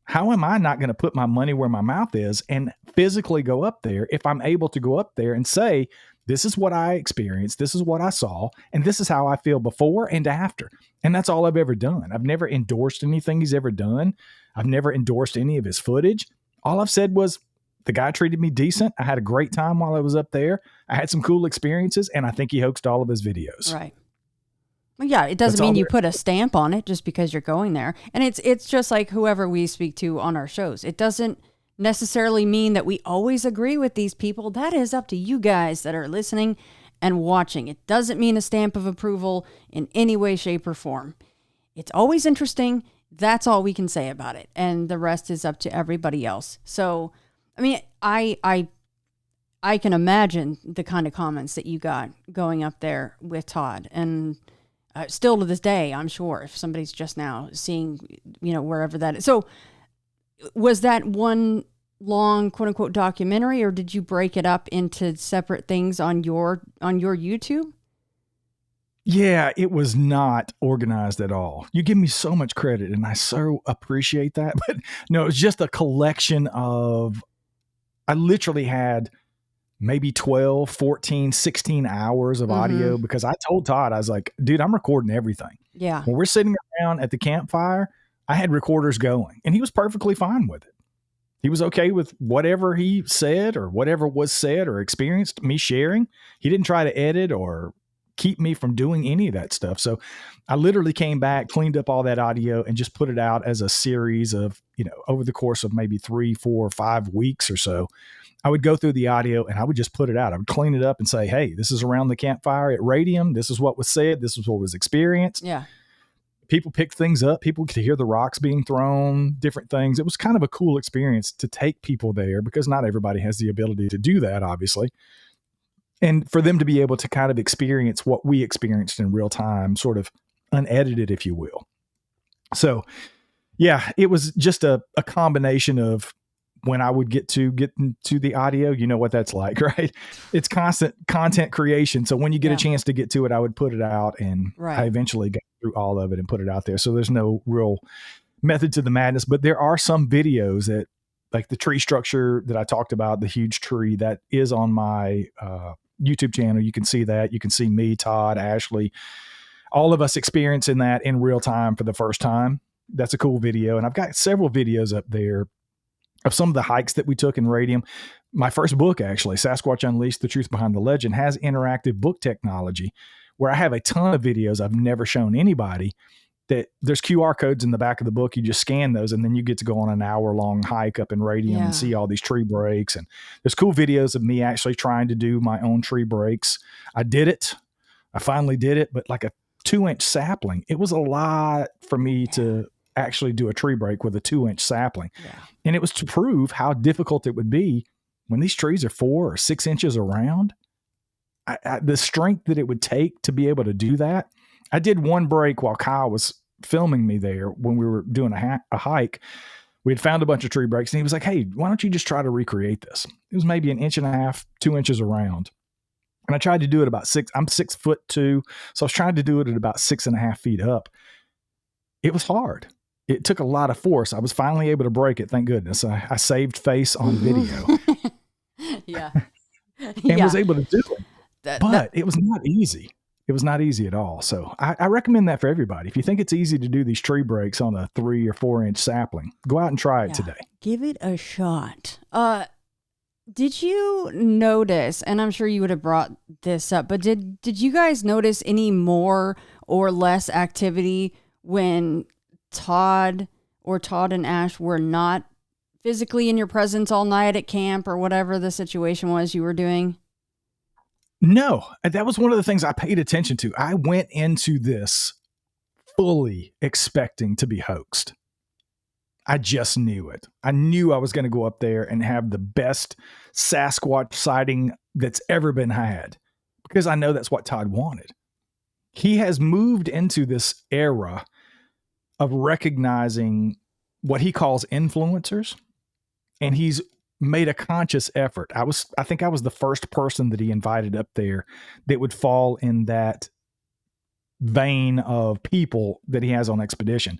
how am I not going to put my money where my mouth is and physically go up there if I'm able to go up there and say, this is what I experienced, this is what I saw, and this is how I feel before and after. And that's all I've ever done. I've never endorsed anything he's ever done. I've never endorsed any of his footage. All I've said was, the guy treated me decent. I had a great time while I was up there. I had some cool experiences, and I think he hoaxed all of his videos. Right. Well, yeah, it doesn't mean you put a stamp on it just because you're going there. And it's just like whoever we speak to on our shows. It doesn't necessarily mean that we always agree with these people. That is up to you guys that are listening and watching. It doesn't mean a stamp of approval in any way, shape, or form. It's always interesting. That's all we can say about it. And the rest is up to everybody else. So, I mean, I can imagine the kind of comments that you got going up there with Todd. And still to this day, I'm sure if somebody's just now seeing, wherever that is. So was that one long quote unquote documentary, or did you break it up into separate things on your YouTube? Yeah, it was not organized at all. You give me so much credit and I so appreciate that. But no, it was just a collection of, I literally had maybe 12, 14, 16 hours of audio because I told Todd, I was like, dude, I'm recording everything. Yeah. When we're sitting around at the campfire, I had recorders going and he was perfectly fine with it. He was okay with whatever he said or whatever was said or experienced me sharing. He didn't try to edit or keep me from doing any of that stuff. So I literally came back, cleaned up all that audio and just put it out as a series of, over the course of maybe 3, 4, 5 weeks or so. I would go through the audio and I would just put it out. I would clean it up and say, hey, this is around the campfire at Radium. This is what was said. This is what was experienced. Yeah. People picked things up. People could hear the rocks being thrown, different things. It was kind of a cool experience to take people there because not everybody has the ability to do that, obviously. And for them to be able to kind of experience what we experienced in real time, sort of unedited, if you will. So, yeah, it was just a combination of when I would get into the audio, you know what that's like, right? It's constant content creation. So when you get a chance to get to it, I would put it out and I eventually got through all of it and put it out there. So there's no real method to the madness, but there are some videos that Like the tree structure that I talked about, the huge tree that is on my YouTube channel. You can see that. You can see me, Todd, Ashley, all of us experiencing that in real time for the first time. That's a cool video. And I've got several videos up there of some of the hikes that we took in radium. My first book, actually, Sasquatch Unleashed, The Truth Behind the Legend, has interactive book technology where I have a ton of videos I've never shown anybody. That there's QR codes in the back of the book. You just scan those and then you get to go on an hour-long hike up in radium and see all these tree breaks. And there's cool videos of me actually trying to do my own tree breaks. I did it. I finally did it, but like a 2-inch sapling, it was a lot for me to actually do a tree break with a 2-inch sapling. And it was to prove how difficult it would be when these trees are 4 or 6 inches around. The strength that it would take to be able to do that. I did one break while Kyle was filming me there when we were doing a hike. We had found a bunch of tree breaks and he was like, hey, why don't you just try to recreate this? It was maybe 1.5 inches, 2 inches around. And I tried to do it about I'm 6'2". So I was trying to do it at about 6.5 feet up. It was hard. It took a lot of force. I was finally able to break it. Thank goodness. I saved face on video. And was able to do it. But it was not easy. It was not easy at all. So I recommend that for everybody. If you think it's easy to do these tree breaks on a 3 or 4 inch sapling, go out and try it today. Give it a shot. Did you notice, and I'm sure you would have brought this up, but did you guys notice any more or less activity when Todd and Ash were not physically in your presence all night at camp or whatever the situation was you were doing? No, that was one of the things I paid attention to. I went into this fully expecting to be hoaxed. I just knew it. I knew I was going to go up there and have the best Sasquatch sighting that's ever been had because I know that's what Todd wanted. He has moved into this era of recognizing what he calls influencers, and he's made a conscious effort. I think I was the first person that he invited up there that would fall in that vein of people that he has on expedition.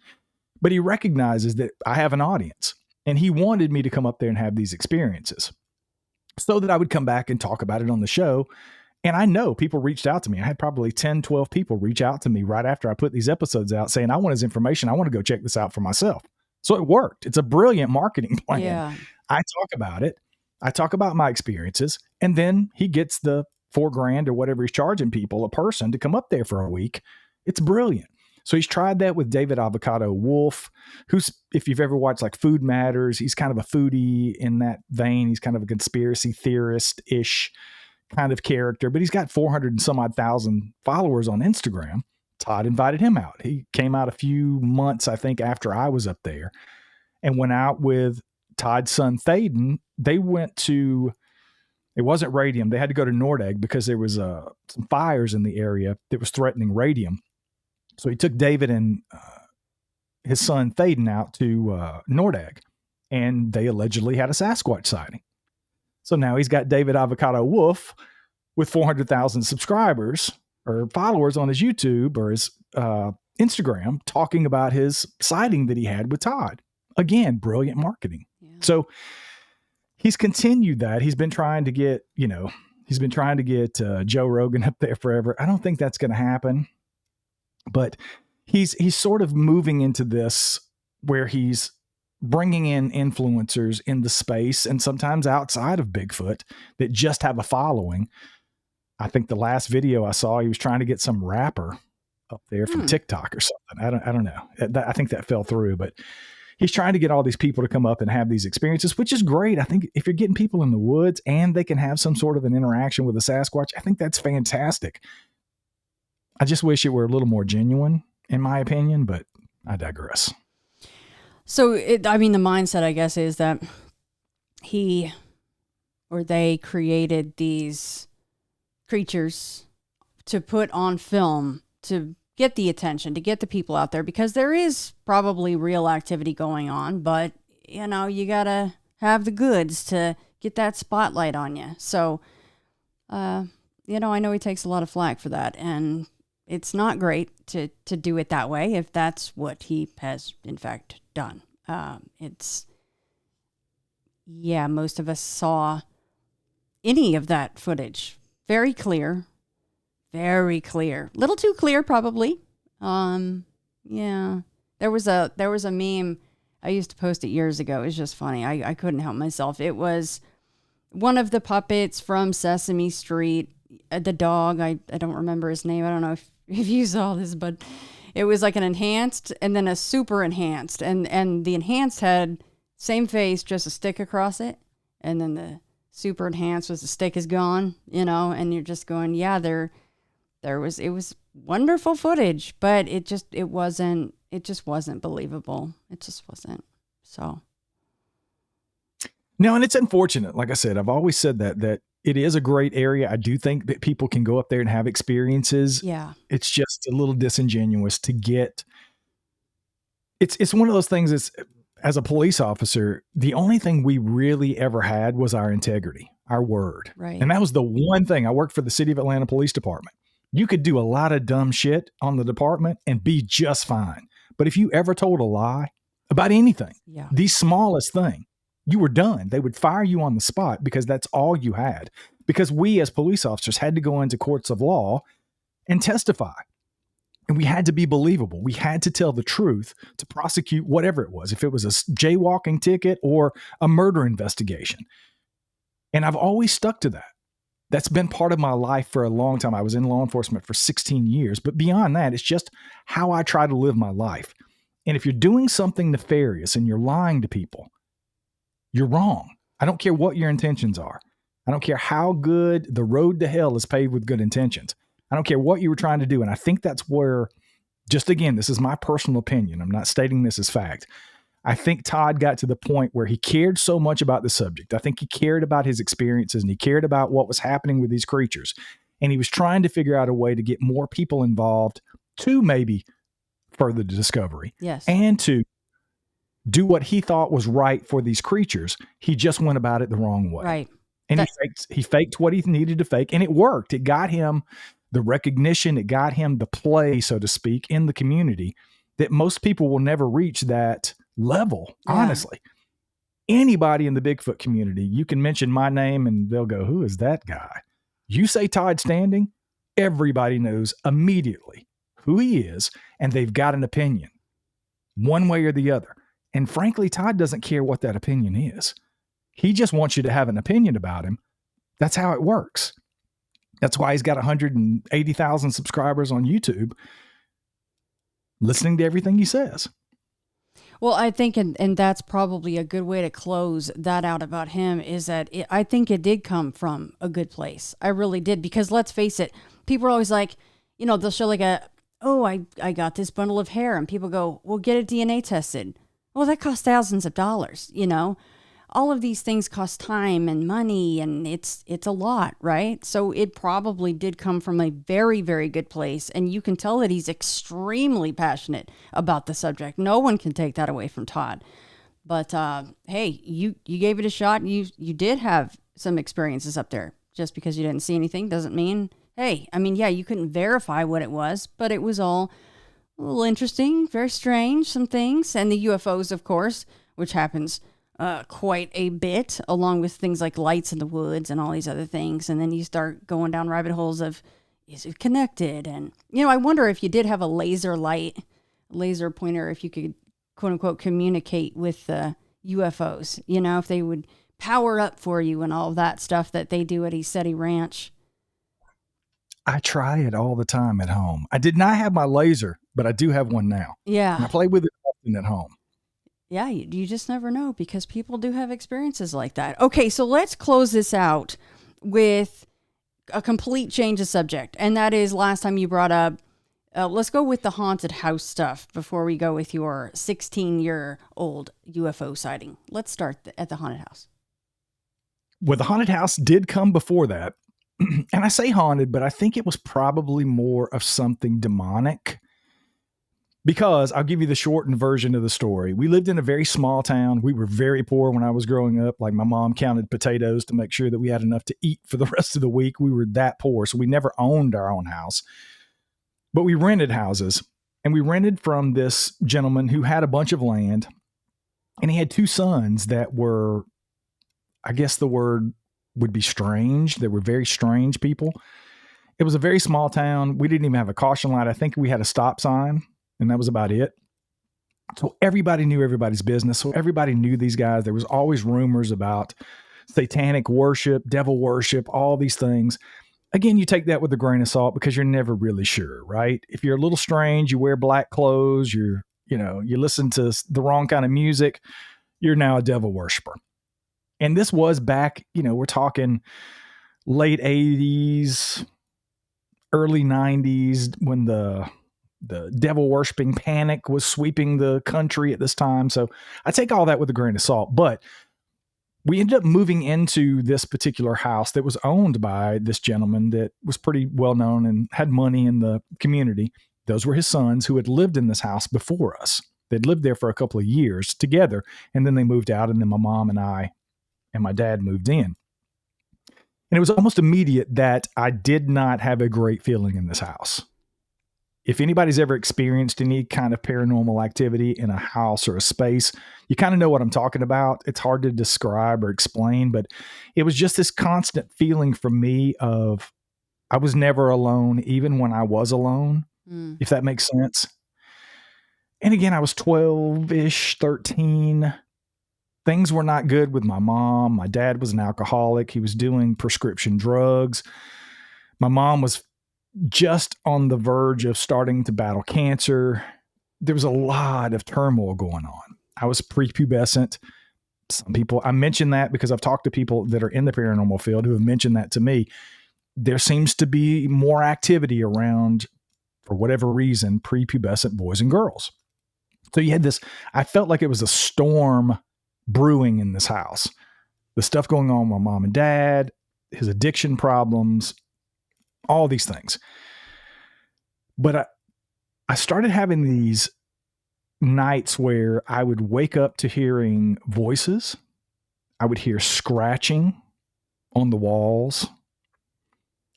But he recognizes that I have an audience and he wanted me to come up there and have these experiences so that I would come back and talk about it on the show. And I know people reached out to me. I had probably 10, 12 people reach out to me right after I put these episodes out saying, I want his information. I want to go check this out for myself. So it worked. It's a brilliant marketing plan. Yeah. I talk about it. I talk about my experiences, and then he gets the $4,000 or whatever he's charging people a person to come up there for a week. It's brilliant. So he's tried that with David Avocado Wolf, who's, if you've ever watched like Food Matters, he's kind of a foodie in that vein. He's kind of a conspiracy theorist-ish kind of character, but he's got 400 and some odd thousand followers on Instagram. Todd invited him out. He came out a few months, I think, after I was up there and went out with Todd's son, Thaden. They went to, it wasn't radium. They had to go to Nordegg because there was some fires in the area that was threatening radium. So he took David and his son, Thaden, out to Nordegg, and they allegedly had a Sasquatch sighting. So now he's got David Avocado Wolf with 400,000 subscribers or followers on his YouTube or his Instagram talking about his sighting that he had with Todd. Again, brilliant marketing. Yeah. So he's continued that. He's been trying to get, Joe Rogan up there forever. I don't think that's going to happen, but he's sort of moving into this where he's bringing in influencers in the space and sometimes outside of Bigfoot that just have a following. I think the last video I saw, he was trying to get some rapper up there from TikTok or something. I don't know. I think that fell through, but he's trying to get all these people to come up and have these experiences, which is great. I think if you're getting people in the woods and they can have some sort of an interaction with a Sasquatch, I think that's fantastic. I just wish it were a little more genuine, in my opinion, but I digress. So, the mindset, I guess, is that they created these creatures to put on film to get the attention, to get the people out there, because there is probably real activity going on, but you gotta have the goods to get that spotlight on you. So, I know he takes a lot of flack for that, and it's not great to do it that way if that's what he has in fact done. It's yeah, most of us saw any of that footage. Very clear. Very clear. Little too clear, probably. Yeah. There was a meme I used to post it years ago. It was just funny. I couldn't help myself. It was one of the puppets from Sesame Street. The dog, I don't remember his name. I don't know if you saw this, but it was like an enhanced and then a super enhanced. And the enhanced had same face, just a stick across it. And then the super enhanced was the stick is gone, and you're just going, yeah, it was wonderful footage, but it just wasn't believable. It just wasn't. So. No, and it's unfortunate. Like I said, I've always said that it is a great area. I do think that people can go up there and have experiences. Yeah. It's just a little disingenuous to get. It's one of those things that's, as a police officer, the only thing we really ever had was our integrity, our word. Right. And that was the one thing. I worked for the City of Atlanta Police Department. You could do a lot of dumb shit on the department and be just fine. But if you ever told a lie about anything, the smallest thing, you were done. They would fire you on the spot because that's all you had. Because we as police officers had to go into courts of law and testify. And we had to be believable. We had to tell the truth to prosecute whatever it was, if it was a jaywalking ticket or a murder investigation. And I've always stuck to that. That's been part of my life for a long time. I was in law enforcement for 16 years. But beyond that, it's just how I try to live my life. And if you're doing something nefarious and you're lying to people, you're wrong. I don't care what your intentions are. I don't care how good the road to hell is paved with good intentions. I don't care what you were trying to do. And I think that's where, just again, this is my personal opinion. I'm not stating this as fact. I think Todd got to the point where he cared so much about the subject. I think he cared about his experiences and he cared about what was happening with these creatures. And he was trying to figure out a way to get more people involved to maybe further the discovery. Yes. And to do what he thought was right for these creatures. He just went about it the wrong way. Right. And he faked what he needed to fake, and it worked. It got him the recognition. It got him the play, so to speak, in the community that most people will never reach that level, honestly. Anybody in the Bigfoot community, you can mention my name and they'll go, who is that guy? You say Todd Standing, everybody knows immediately who he is, and they've got an opinion one way or the other. And frankly, Todd doesn't care what that opinion is. He just wants you to have an opinion about him. That's how it works. That's why he's got 180,000 subscribers on YouTube, listening to everything he says. Well, I think, and that's probably a good way to close that out about him, is that I think it did come from a good place. I really did. Because let's face it, people are always like, they'll show like I got this bundle of hair, and people go, well, get it DNA tested. Well, that costs thousands of dollars, All of these things cost time and money, and it's a lot, right? So it probably did come from a very, very good place, and you can tell that he's extremely passionate about the subject. No one can take that away from Todd. But hey, you gave it a shot, and you did have some experiences up there. Just because you didn't see anything doesn't mean, hey, you couldn't verify what it was, but it was all a little interesting, very strange, some things. And the UFOs, of course, which happens quite a bit, along with things like lights in the woods and all these other things. And then you start going down rabbit holes of, is it connected? And, I wonder if you did have a laser pointer, if you could, quote unquote, communicate with UFOs, if they would power up for you and all that stuff that they do at Esetti Ranch. I try it all the time at home. I did not have my laser, but I do have one now. Yeah. And I play with it often at home. Yeah, you just never know, because people do have experiences like that. Okay, so let's close this out with a complete change of subject. And that is, last time you brought up, let's go with the haunted house stuff before we go with your 16-year-old UFO sighting. Let's start at the haunted house. Well, the haunted house did come before that. And I say haunted, but I think it was probably more of something demonic. Because I'll give you the shortened version of the story. We lived in a very small town. We were very poor when I was growing up. Like, my mom counted potatoes to make sure that we had enough to eat for the rest of the week. We were that poor. So we never owned our own house. But we rented houses. And we rented from this gentleman who had a bunch of land. And he had two sons that were I guess the word would be strange. They were very strange people. It was a very small town. We didn't even have a caution light. I think we had a stop sign, and that was about it. So everybody knew everybody's business. So everybody knew these guys. There was always rumors about satanic worship, devil worship, all these things. Again, you take that with a grain of salt because you're never really sure, right? If you're a little strange, you wear black clothes, you listen to the wrong kind of music, you're now a devil worshiper. And this was back, we're talking late 80s, early 90s when the devil worshiping panic was sweeping the country at this time. So I take all that with a grain of salt, but we ended up moving into this particular house that was owned by this gentleman that was pretty well known and had money in the community. Those were his sons who had lived in this house before us. They'd lived there for a couple of years together, and then they moved out, and then my mom and I and my dad moved in. And it was almost immediate that I did not have a great feeling in this house. If anybody's ever experienced any kind of paranormal activity in a house or a space, you kind of know what I'm talking about. It's hard to describe or explain, but it was just this constant feeling for me of I was never alone, even when I was alone, if that makes sense. And again, I was 12-ish, 13. Things were not good with my mom. My dad was an alcoholic. He was doing prescription drugs. My mom was just on the verge of starting to battle cancer. There was a lot of turmoil going on. I was prepubescent. Some people, I mention that because I've talked to people that are in the paranormal field who have mentioned that to me. There seems to be more activity around, for whatever reason, prepubescent boys and girls. So you had this, I felt like it was a storm brewing in this house. The stuff going on with my mom and dad, his addiction problems, all these things. But I started having these nights where I would wake up to hearing voices. I would hear scratching on the walls.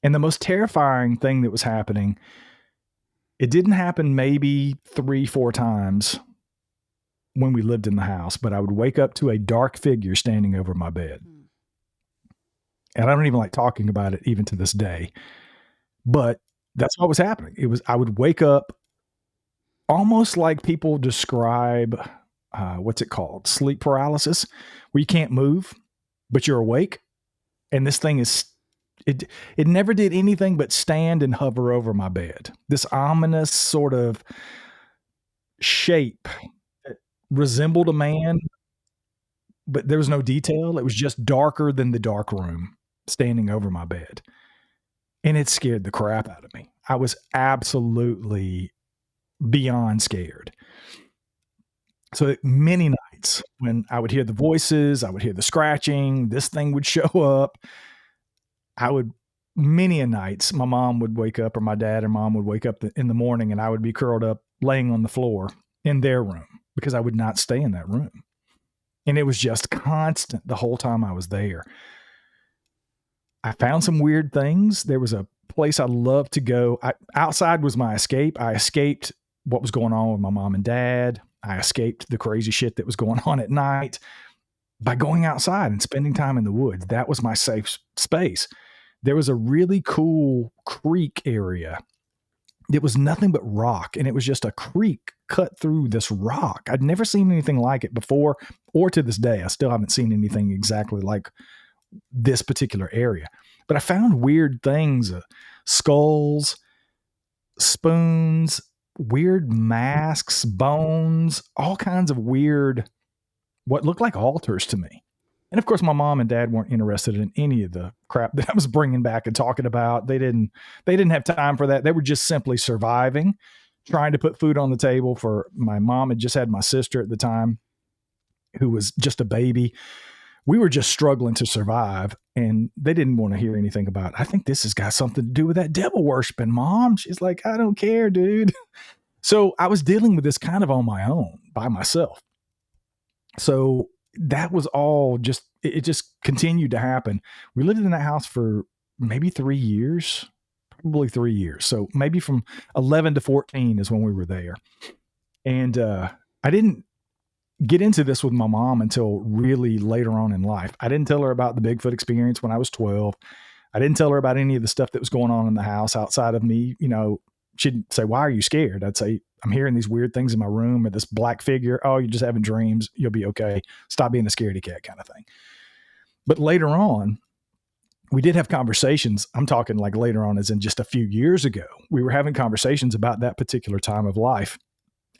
And the most terrifying thing that was happening, it didn't happen maybe 3-4 times when we lived in the house, but I would wake up to a dark figure standing over my bed. And I don't even like talking about it even to this day. But that's what was happening. I would wake up almost like people describe, what's it called? Sleep paralysis, where you can't move, but you're awake. And this thing it never did anything but stand and hover over my bed. This ominous sort of shape that resembled a man, but there was no detail. It was just darker than the dark room standing over my bed. And it scared the crap out of me. I was absolutely beyond scared. So many nights when I would hear the voices, I would hear the scratching, this thing would show up. Many a nights, my mom would wake up, or my dad or mom would wake up in the morning, and I would be curled up laying on the floor in their room because I would not stay in that room. And it was just constant the whole time I was there. I found some weird things. There was a place I loved to go. Outside was my escape. I escaped what was going on with my mom and dad. I escaped the crazy shit that was going on at night by going outside and spending time in the woods. That was my safe space. There was a really cool creek area. It was nothing but rock, and it was just a creek cut through this rock. I'd never seen anything like it before, or to this day. I still haven't seen anything exactly like this particular area. But I found weird things, skulls, spoons, weird masks, bones, all kinds of weird, what looked like altars to me. And of course, my mom and dad weren't interested in any of the crap that I was bringing back and talking about. They didn't have time for that. They were just simply surviving, trying to put food on the table for my mom. Had just had my sister at the time, who was just a baby. We were just struggling to survive, and they didn't want to hear anything about it. I think this has got something to do with that devil worshiping, Mom. She's like, I don't care, dude. So I was dealing with this kind of on my own, by myself. So that was all just, it just continued to happen. We lived in that house for maybe 3 years, probably 3 years. So maybe from 11 to 14 is when we were there. And I didn't get into this with my mom until really later on in life. I didn't tell her about the Bigfoot experience when I was 12. I didn't tell her about any of the stuff that was going on in the house outside of me. She'd say, "Why are you scared?" I'd say, "I'm hearing these weird things in my room or this black figure." "Oh, you're just having dreams. You'll be okay. Stop being a scaredy cat," kind of thing. But later on, we did have conversations. I'm talking like later on as in just a few years ago. We were having conversations about that particular time of life.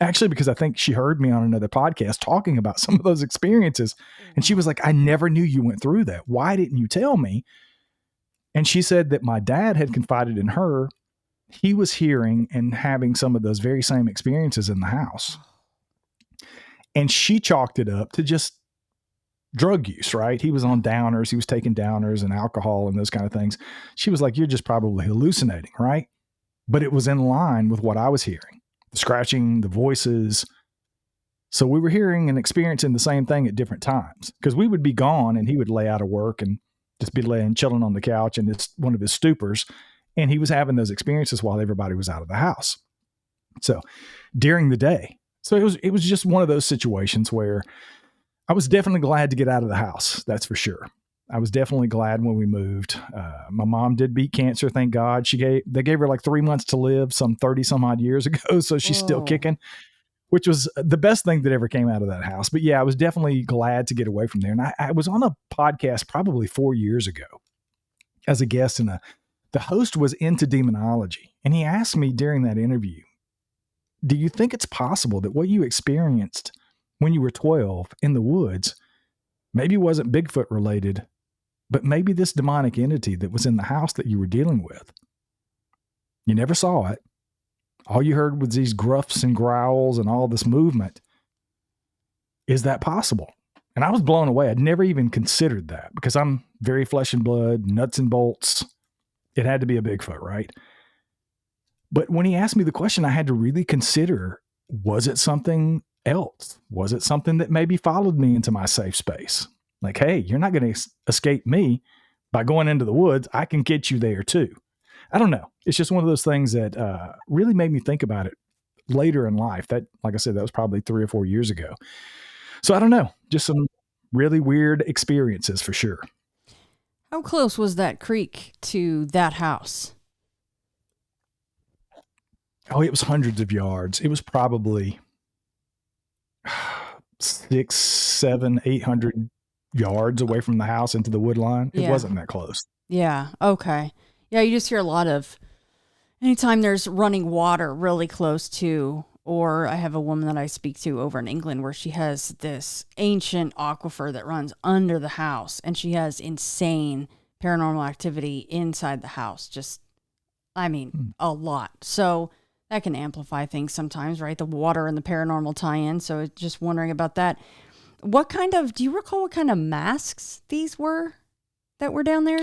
Actually, because I think she heard me on another podcast talking about some of those experiences. And she was like, "I never knew you went through that. Why didn't you tell me?" And she said that my dad had confided in her. He was hearing and having some of those very same experiences in the house. And she chalked it up to just drug use, right? He was on downers. He was taking downers and alcohol and those kind of things. She was like, "You're just probably hallucinating," right? But it was in line with what I was hearing. The scratching, the voices. So we were hearing and experiencing the same thing at different times because we would be gone and he would lay out of work and just be laying, chilling on the couch and it's one of his stupors. And he was having those experiences while everybody was out of the house. So during the day. So it was just one of those situations where I was definitely glad to get out of the house. That's for sure. I was definitely glad when we moved. My mom did beat cancer. Thank God. They gave her like 3 months to live some 30 some odd years ago. So she's still kicking, which was the best thing that ever came out of that house. But yeah, I was definitely glad to get away from there. And I was on a podcast probably 4 years ago as a guest, and the host was into demonology. And he asked me during that interview, "Do you think it's possible that what you experienced when you were 12 in the woods maybe wasn't Bigfoot related, but maybe this demonic entity that was in the house that you were dealing with? You never saw it. All you heard was these gruffs and growls and all this movement. Is that possible?" And I was blown away. I'd never even considered that because I'm very flesh and blood, nuts and bolts. It had to be a Bigfoot, right? But when he asked me the question, I had to really consider, was it something else? Was it something that maybe followed me into my safe space? Like, hey, you're not going to escape me by going into the woods. I can get you there too. I don't know. It's just one of those things that really made me think about it later in life. That, like I said, that was probably 3 or 4 years ago. So I don't know. Just some really weird experiences for sure. How close was that creek to that house? Oh, it was hundreds of yards. It was probably 600, 700, 800 yards away from the house into the wood line. It wasn't that close. Yeah. Okay. Yeah. You just hear a lot of anytime there's running water really close to, or I have a woman that I speak to over in England where she has this ancient aquifer that runs under the house and she has insane paranormal activity inside the house. Just, a lot. So that can amplify things sometimes, right? The water and the paranormal tie-in. So just wondering about that. Do you recall what kind of masks these were that were down there?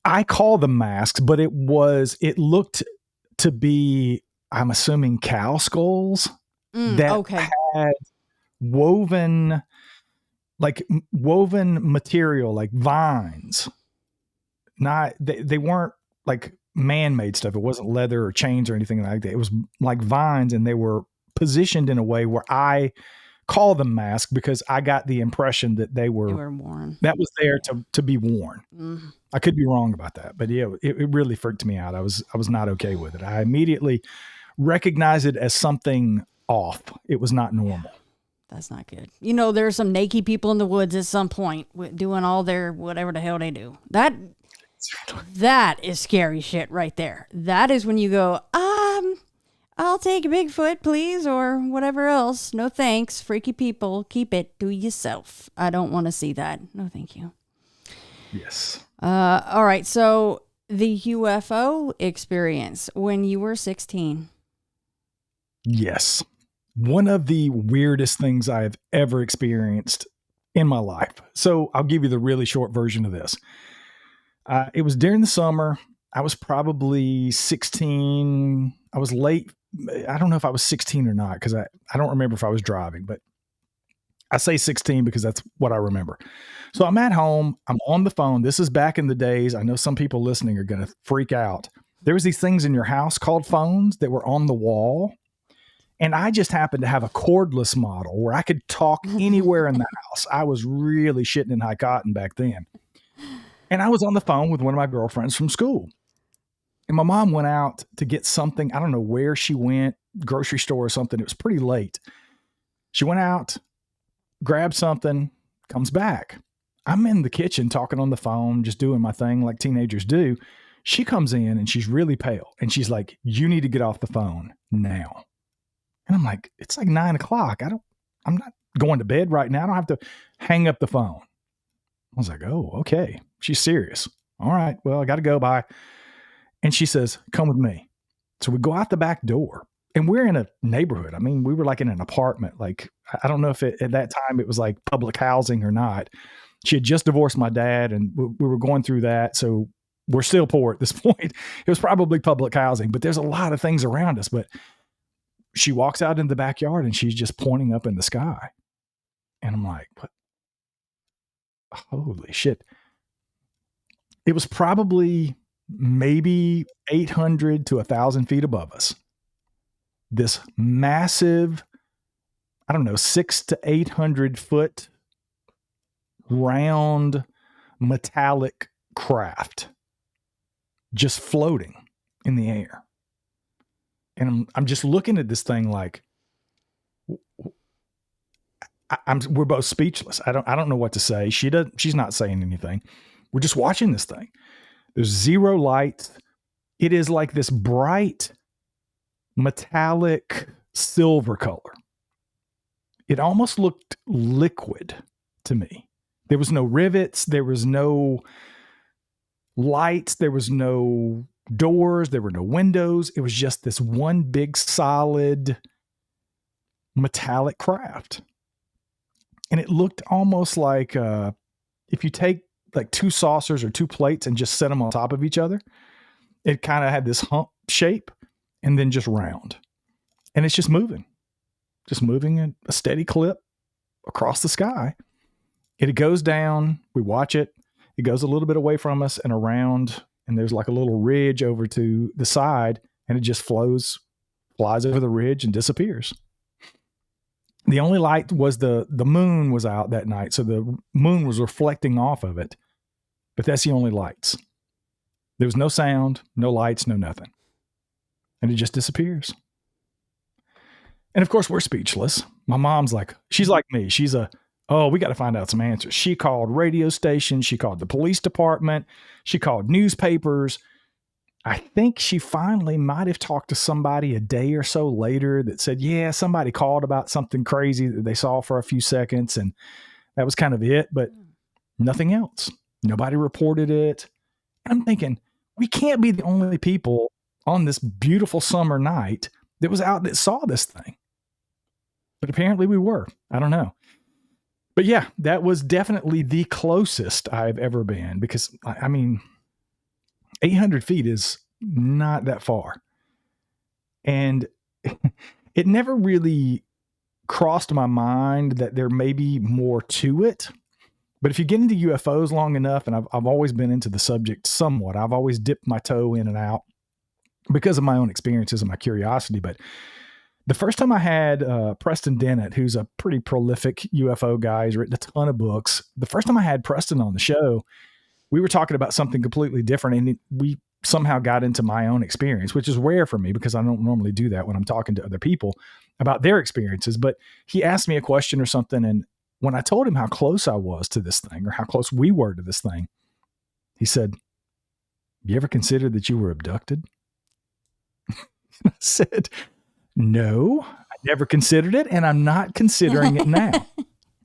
I call them masks, but it looked to be, I'm assuming, cow skulls that had woven material, like vines. They weren't like man-made stuff. It wasn't leather or chains or anything like that. It was like vines, and they were positioned in a way where I call them masks because I got the impression that they were worn. That was there to be worn. Mm. I could be wrong about that, but yeah, it really freaked me out. I was not okay with it. I immediately recognized it as something off. It was not normal. That's not good. There's some naked people in the woods at some point doing all their whatever the hell they do. That is scary shit right there. That is when you go, I'll take a Bigfoot, please, or whatever else. No thanks. Freaky people, keep it to yourself. I don't want to see that. No, thank you. Yes. All right. So the UFO experience when you were 16. Yes. One of the weirdest things I have ever experienced in my life. So I'll give you the really short version of this. It was during the summer. I was probably 16. I was late. I don't know if I was 16 or not because I don't remember if I was driving, but I say 16 because that's what I remember. So I'm at home. I'm on the phone. This is back in the days. I know some people listening are going to freak out. There was these things in your house called phones that were on the wall. And I just happened to have a cordless model where I could talk anywhere in the house. I was really shitting in high cotton back then. And I was on the phone with one of my girlfriends from school. And my mom went out to get something. I don't know where she went, grocery store or something. It was pretty late. She went out, grabbed something, comes back. I'm in the kitchen talking on the phone, just doing my thing like teenagers do. She comes in and she's really pale. And she's like, you need to get off the phone now. And I'm like, it's like 9:00. I'm not going to bed right now. I don't have to hang up the phone. I was like, oh, okay. She's serious. All right. Well, I got to go. Bye. And she says, come with me. So we go out the back door and we're in a neighborhood. I mean, we were like in an apartment. Like, I don't know if at that time it was like public housing or not. She had just divorced my dad and we were going through that. So we're still poor at this point. It was probably public housing, but there's a lot of things around us. But she walks out in the backyard and she's just pointing up in the sky. And I'm like, what? Holy shit. It was probably maybe 800 to 1,000 feet above us. This massive, I don't know, 600 to 800 foot round metallic craft just floating in the air. And I'm just looking at this thing like, we're both speechless. I don't know what to say. She's not saying anything. We're just watching this thing. There's zero light. It is like this bright metallic silver color. It almost looked liquid to me. There was no rivets. There was no lights. There was no doors. There were no windows. It was just this one big solid metallic craft. And it looked almost like if you take like two saucers or two plates and just set them on top of each other, it kind of had this hump shape and then just round. And it's just moving at a steady clip across the sky. And it goes down. We watch it. It goes a little bit away from us and around. And there's like a little ridge over to the side. And it just flies over the ridge and disappears. The only light was the moon was out that night. So the moon was reflecting off of it, but that's the only lights. There was no sound, no lights, no nothing. And it just disappears. And of course we're speechless. My mom's like, she's like me. She's we got to find out some answers. She called radio stations. She called the police department. She called newspapers. I think she finally might have talked to somebody a day or so later that said, yeah, somebody called about something crazy that they saw for a few seconds. And that was kind of it, but nothing else. Nobody reported it. And I'm thinking, we can't be the only people on this beautiful summer night that was out that saw this thing. But apparently we were. I don't know. But yeah, that was definitely the closest I've ever been because, I mean, 800 feet is not that far. And it never really crossed my mind that there may be more to it. But if you get into UFOs long enough, and I've always been into the subject somewhat, I've always dipped my toe in and out because of my own experiences and my curiosity. But the first time I had Preston Dennett, who's a pretty prolific UFO guy, he's written a ton of books. The first time I had Preston on the show, we were talking about something completely different, and we somehow got into my own experience, which is rare for me because I don't normally do that when I'm talking to other people about their experiences. But he asked me a question or something, and when I told him how close I was to this thing or how close we were to this thing, he said, "You ever considered that you were abducted?" I said, "No, I never considered it, and I'm not considering it now."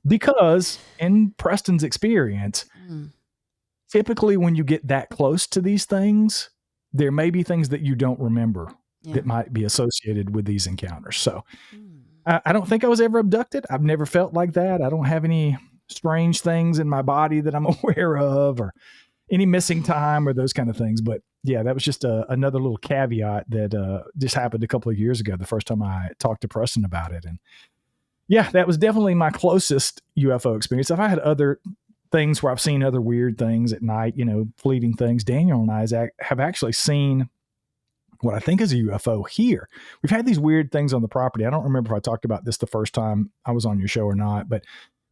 Because in Preston's experience, typically when you get that close to these things, there may be things that you don't remember that might be associated with these encounters. So I don't think I was ever abducted. I've never felt like that. I don't have any strange things in my body that I'm aware of or any missing time or those kind of things. But yeah, that was just another little caveat that just happened a couple of years ago, the first time I talked to Preston about it. And yeah, that was definitely my closest UFO experience. I've had other things where I've seen other weird things at night, fleeting things. Daniel and I have actually seen what I think is a UFO here. We've had these weird things on the property. I don't remember if I talked about this the first time I was on your show or not, but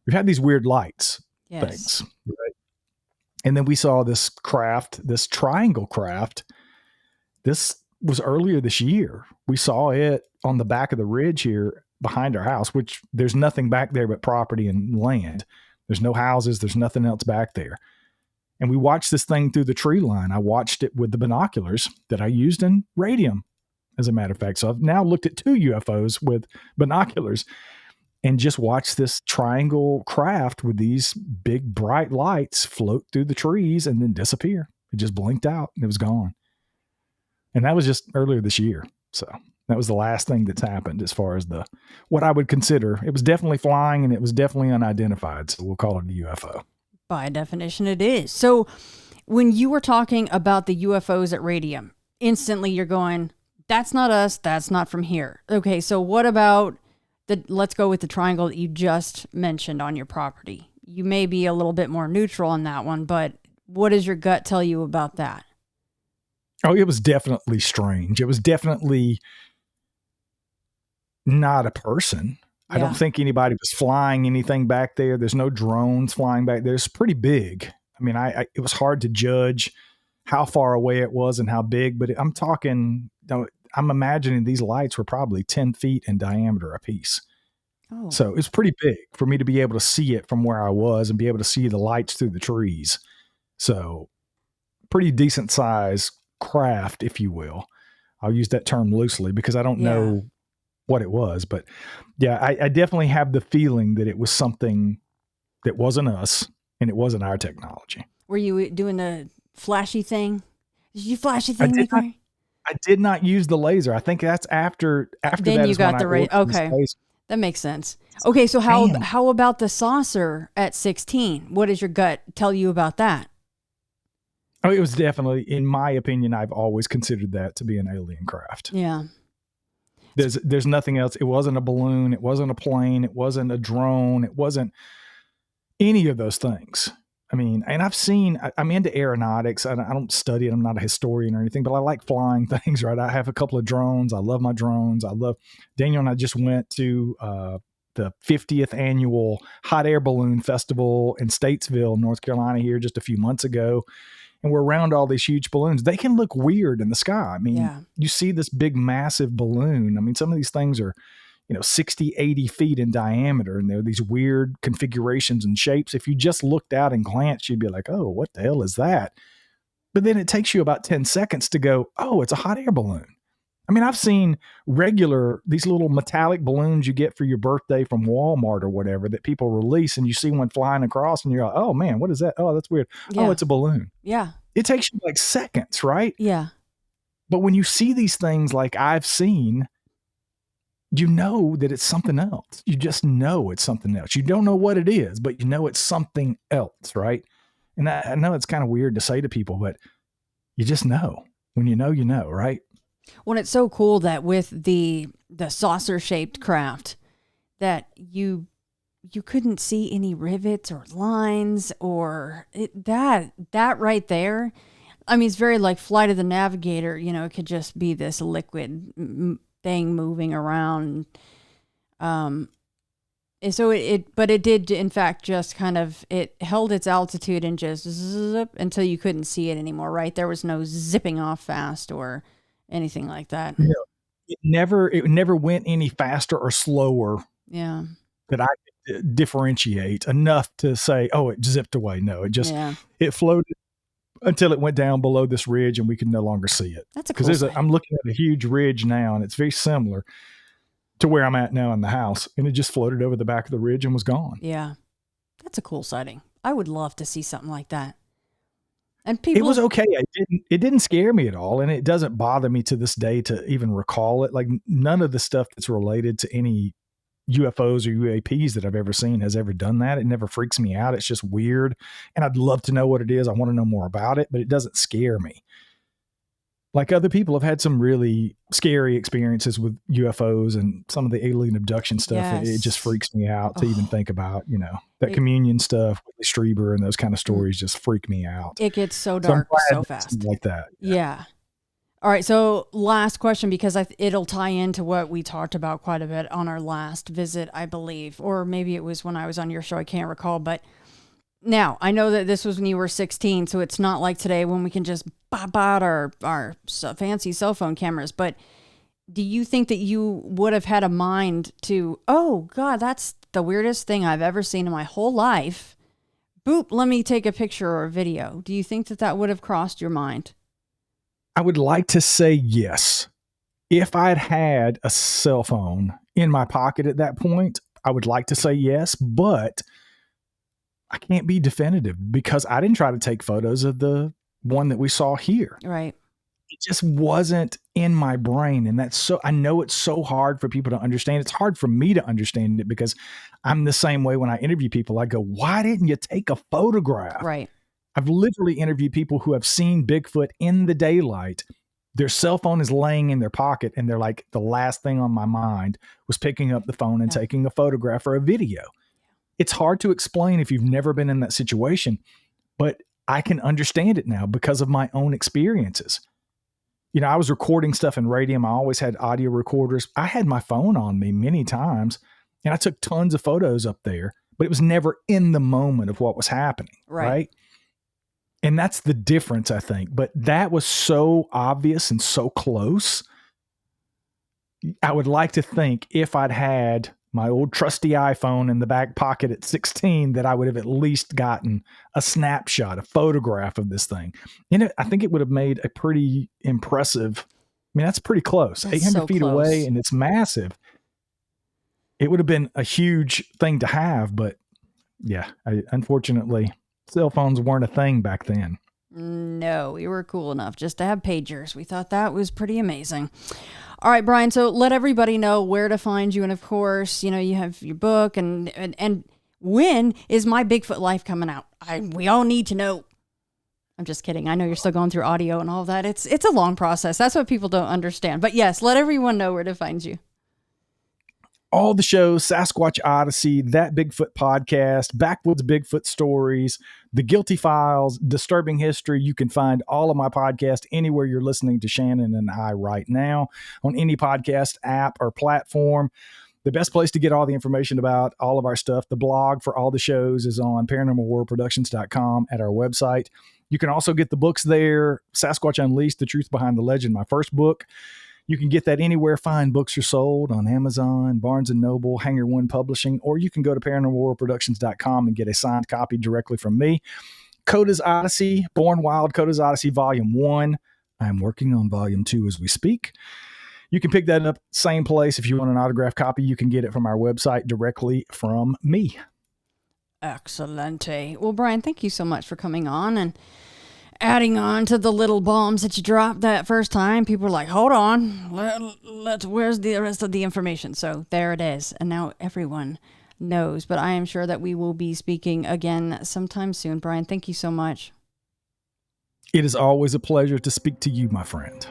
we've had these weird lights things. Right? And then we saw this craft, this triangle craft. This was earlier this year. We saw it on the back of the ridge here behind our house, which there's nothing back there but property and land. There's no houses. There's nothing else back there. And we watched this thing through the tree line. I watched it with the binoculars that I used in radium, as a matter of fact. So I've now looked at 2 UFOs with binoculars and just watched this triangle craft with these big bright lights float through the trees and then disappear. It just blinked out and it was gone. And that was just earlier this year. So that was the last thing that's happened as far as what I would consider. It was definitely flying and it was definitely unidentified. So we'll call it a UFO. By definition, it is. So when you were talking about the UFOs at Radium, instantly you're going, that's not us. That's not from here. Okay. So what about let's go with the triangle that you just mentioned on your property. You may be a little bit more neutral on that one, but what does your gut tell you about that? Oh, it was definitely strange. It was definitely not a person. Yeah. I don't think anybody was flying anything back there. There's no drones flying back there. It's pretty big. I mean, it was hard to judge how far away it was and how big, but I'm talking, I'm imagining these lights were probably 10 feet in diameter a piece. Oh. So it's pretty big for me to be able to see it from where I was and be able to see the lights through the trees. So pretty decent size craft, if you will. I'll use that term loosely because I don't know what it was, but yeah, I definitely have the feeling that it was something that wasn't us and it wasn't our technology. Were you doing the flashy thing? Did you flashy thing? I did not use the laser. I think that's after then that you got the right. Okay. That makes sense. Okay. So how about the saucer at 16? What does your gut tell you about that? Oh, it was definitely, in my opinion, I've always considered that to be an alien craft. Yeah. There's nothing else. It wasn't a balloon. It wasn't a plane. It wasn't a drone. It wasn't any of those things. I mean, and I'm into aeronautics. I don't study it. I'm not a historian or anything, but I like flying things, right? I have a couple of drones. I love my drones. Daniel and I just went to the 50th annual Hot Air Balloon Festival in Statesville, North Carolina here just a few months ago. And we're around all these huge balloons. They can look weird in the sky. I mean, You see this big, massive balloon. I mean, some of these things are, 60, 80 feet in diameter, and they're these weird configurations and shapes. If you just looked out and glanced, you'd be like, oh, what the hell is that? But then it takes you about 10 seconds to go, oh, it's a hot air balloon. I mean, I've seen these little metallic balloons you get for your birthday from Walmart or whatever that people release, and you see one flying across and you're like, oh man, what is that? Oh, that's weird. Yeah. Oh, it's a balloon. Yeah. It takes you like seconds, right? Yeah. But when you see these things like I've seen, you know that it's something else. You just know it's something else. You don't know what it is, but you know it's something else, right? And I know it's kind of weird to say to people, but you just know. When you know, right? Well, it's so cool that with the saucer-shaped craft that you couldn't see any rivets or lines or that right there. I mean, it's very like Flight of the Navigator. It could just be this liquid thing moving around. So but it did in fact just kind of, it held its altitude and just zip until you couldn't see it anymore, right? There was no zipping off fast or anything like that. Yeah. It never went any faster or slower. Yeah. That I could differentiate enough to say, oh, it zipped away. No, it floated until it went down below this ridge and we could no longer see it. That's a cool sight. I'm looking at a huge ridge now and it's very similar to where I'm at now in the house, and it just floated over the back of the ridge and was gone. Yeah. That's a cool sighting. I would love to see something like that. And it was okay. It didn't scare me at all. And it doesn't bother me to this day to even recall it. Like none of the stuff that's related to any UFOs or UAPs that I've ever seen has ever done that. It never freaks me out. It's just weird. And I'd love to know what it is. I want to know more about it, but it doesn't scare me. Like other people have had some really scary experiences with UFOs and some of the alien abduction stuff. Yes. It just freaks me out to even think about, that communion stuff with Strieber and those kind of stories just freak me out. It gets so dark so fast. Like that. Yeah. All right, so last question, because it'll tie into what we talked about quite a bit on our last visit, I believe, or maybe it was when I was on your show. I can't recall, but now I know that this was when you were 16, so it's not like today when we can just pop out our fancy cell phone cameras. But do you think that you would have had a mind to, oh God, that's the weirdest thing I've ever seen in my whole life. Boop, let me take a picture or a video. Do you think that that would have crossed your mind? I would like to say yes. If I'd had a cell phone in my pocket at that point, I would like to say yes, but I can't be definitive because I didn't try to take photos of the one that we saw here. Right. It just wasn't in my brain. And I know it's so hard for people to understand. It's hard for me to understand it because I'm the same way when I interview people. I go, why didn't you take a photograph? Right. I've literally interviewed people who have seen Bigfoot in the daylight. Their cell phone is laying in their pocket, and they're like, the last thing on my mind was picking up the phone and taking a photograph or a video. It's hard to explain if you've never been in that situation, but I can understand it now because of my own experiences. You know, I was recording stuff in Radium. I always had audio recorders. I had my phone on me many times, and I took tons of photos up there, but it was never in the moment of what was happening. Right? And that's the difference, I think. But that was so obvious and so close. I would like to think if I'd had my old trusty iPhone in the back pocket at 16, that I would have at least gotten a snapshot, a photograph of this thing. And I think it would have made a pretty impressive, I mean, that's pretty close. That's 800 so feet close. away, and it's massive. It would have been a huge thing to have, but yeah, unfortunately, cell phones weren't a thing back then. No, we were cool enough just to have pagers. We thought that was pretty amazing. All right, Brian, so let everybody know where to find you. And of course, you know, you have your book and when is My Bigfoot Life coming out? We all need to know. I'm just kidding. I know you're still going through audio and all that. It's a long process. That's what people don't understand. But yes, let everyone know where to find you. All the shows, Sasquatch Odyssey, That Bigfoot Podcast, Backwoods Bigfoot Stories, The Guilty Files, Disturbing History. You can find all of my podcasts anywhere you're listening to Shannon and I right now, on any podcast app or platform. The best place to get all the information about all of our stuff, the blog for all the shows, is on paranormalworldproductions.com at our website. You can also get the books there, Sasquatch Unleashed, The Truth Behind the Legend, my first book. You can get that anywhere fine books are sold, on Amazon, Barnes & Noble, Hangar One Publishing, or you can go to paranormalworldproductions.com and get a signed copy directly from me. Coda's Odyssey, Born Wild, Coda's Odyssey, Volume 1. I'm working on Volume 2 as we speak. You can pick that up same place. If you want an autographed copy, you can get it from our website directly from me. Excellente. Well, Brian, thank you so much for coming on and adding on to the little bombs that you dropped that first time. People were like, hold on, where's the rest of the information? So there it is. And now everyone knows. But I am sure that we will be speaking again sometime soon. Brian, thank you so much. It is always a pleasure to speak to you, my friend.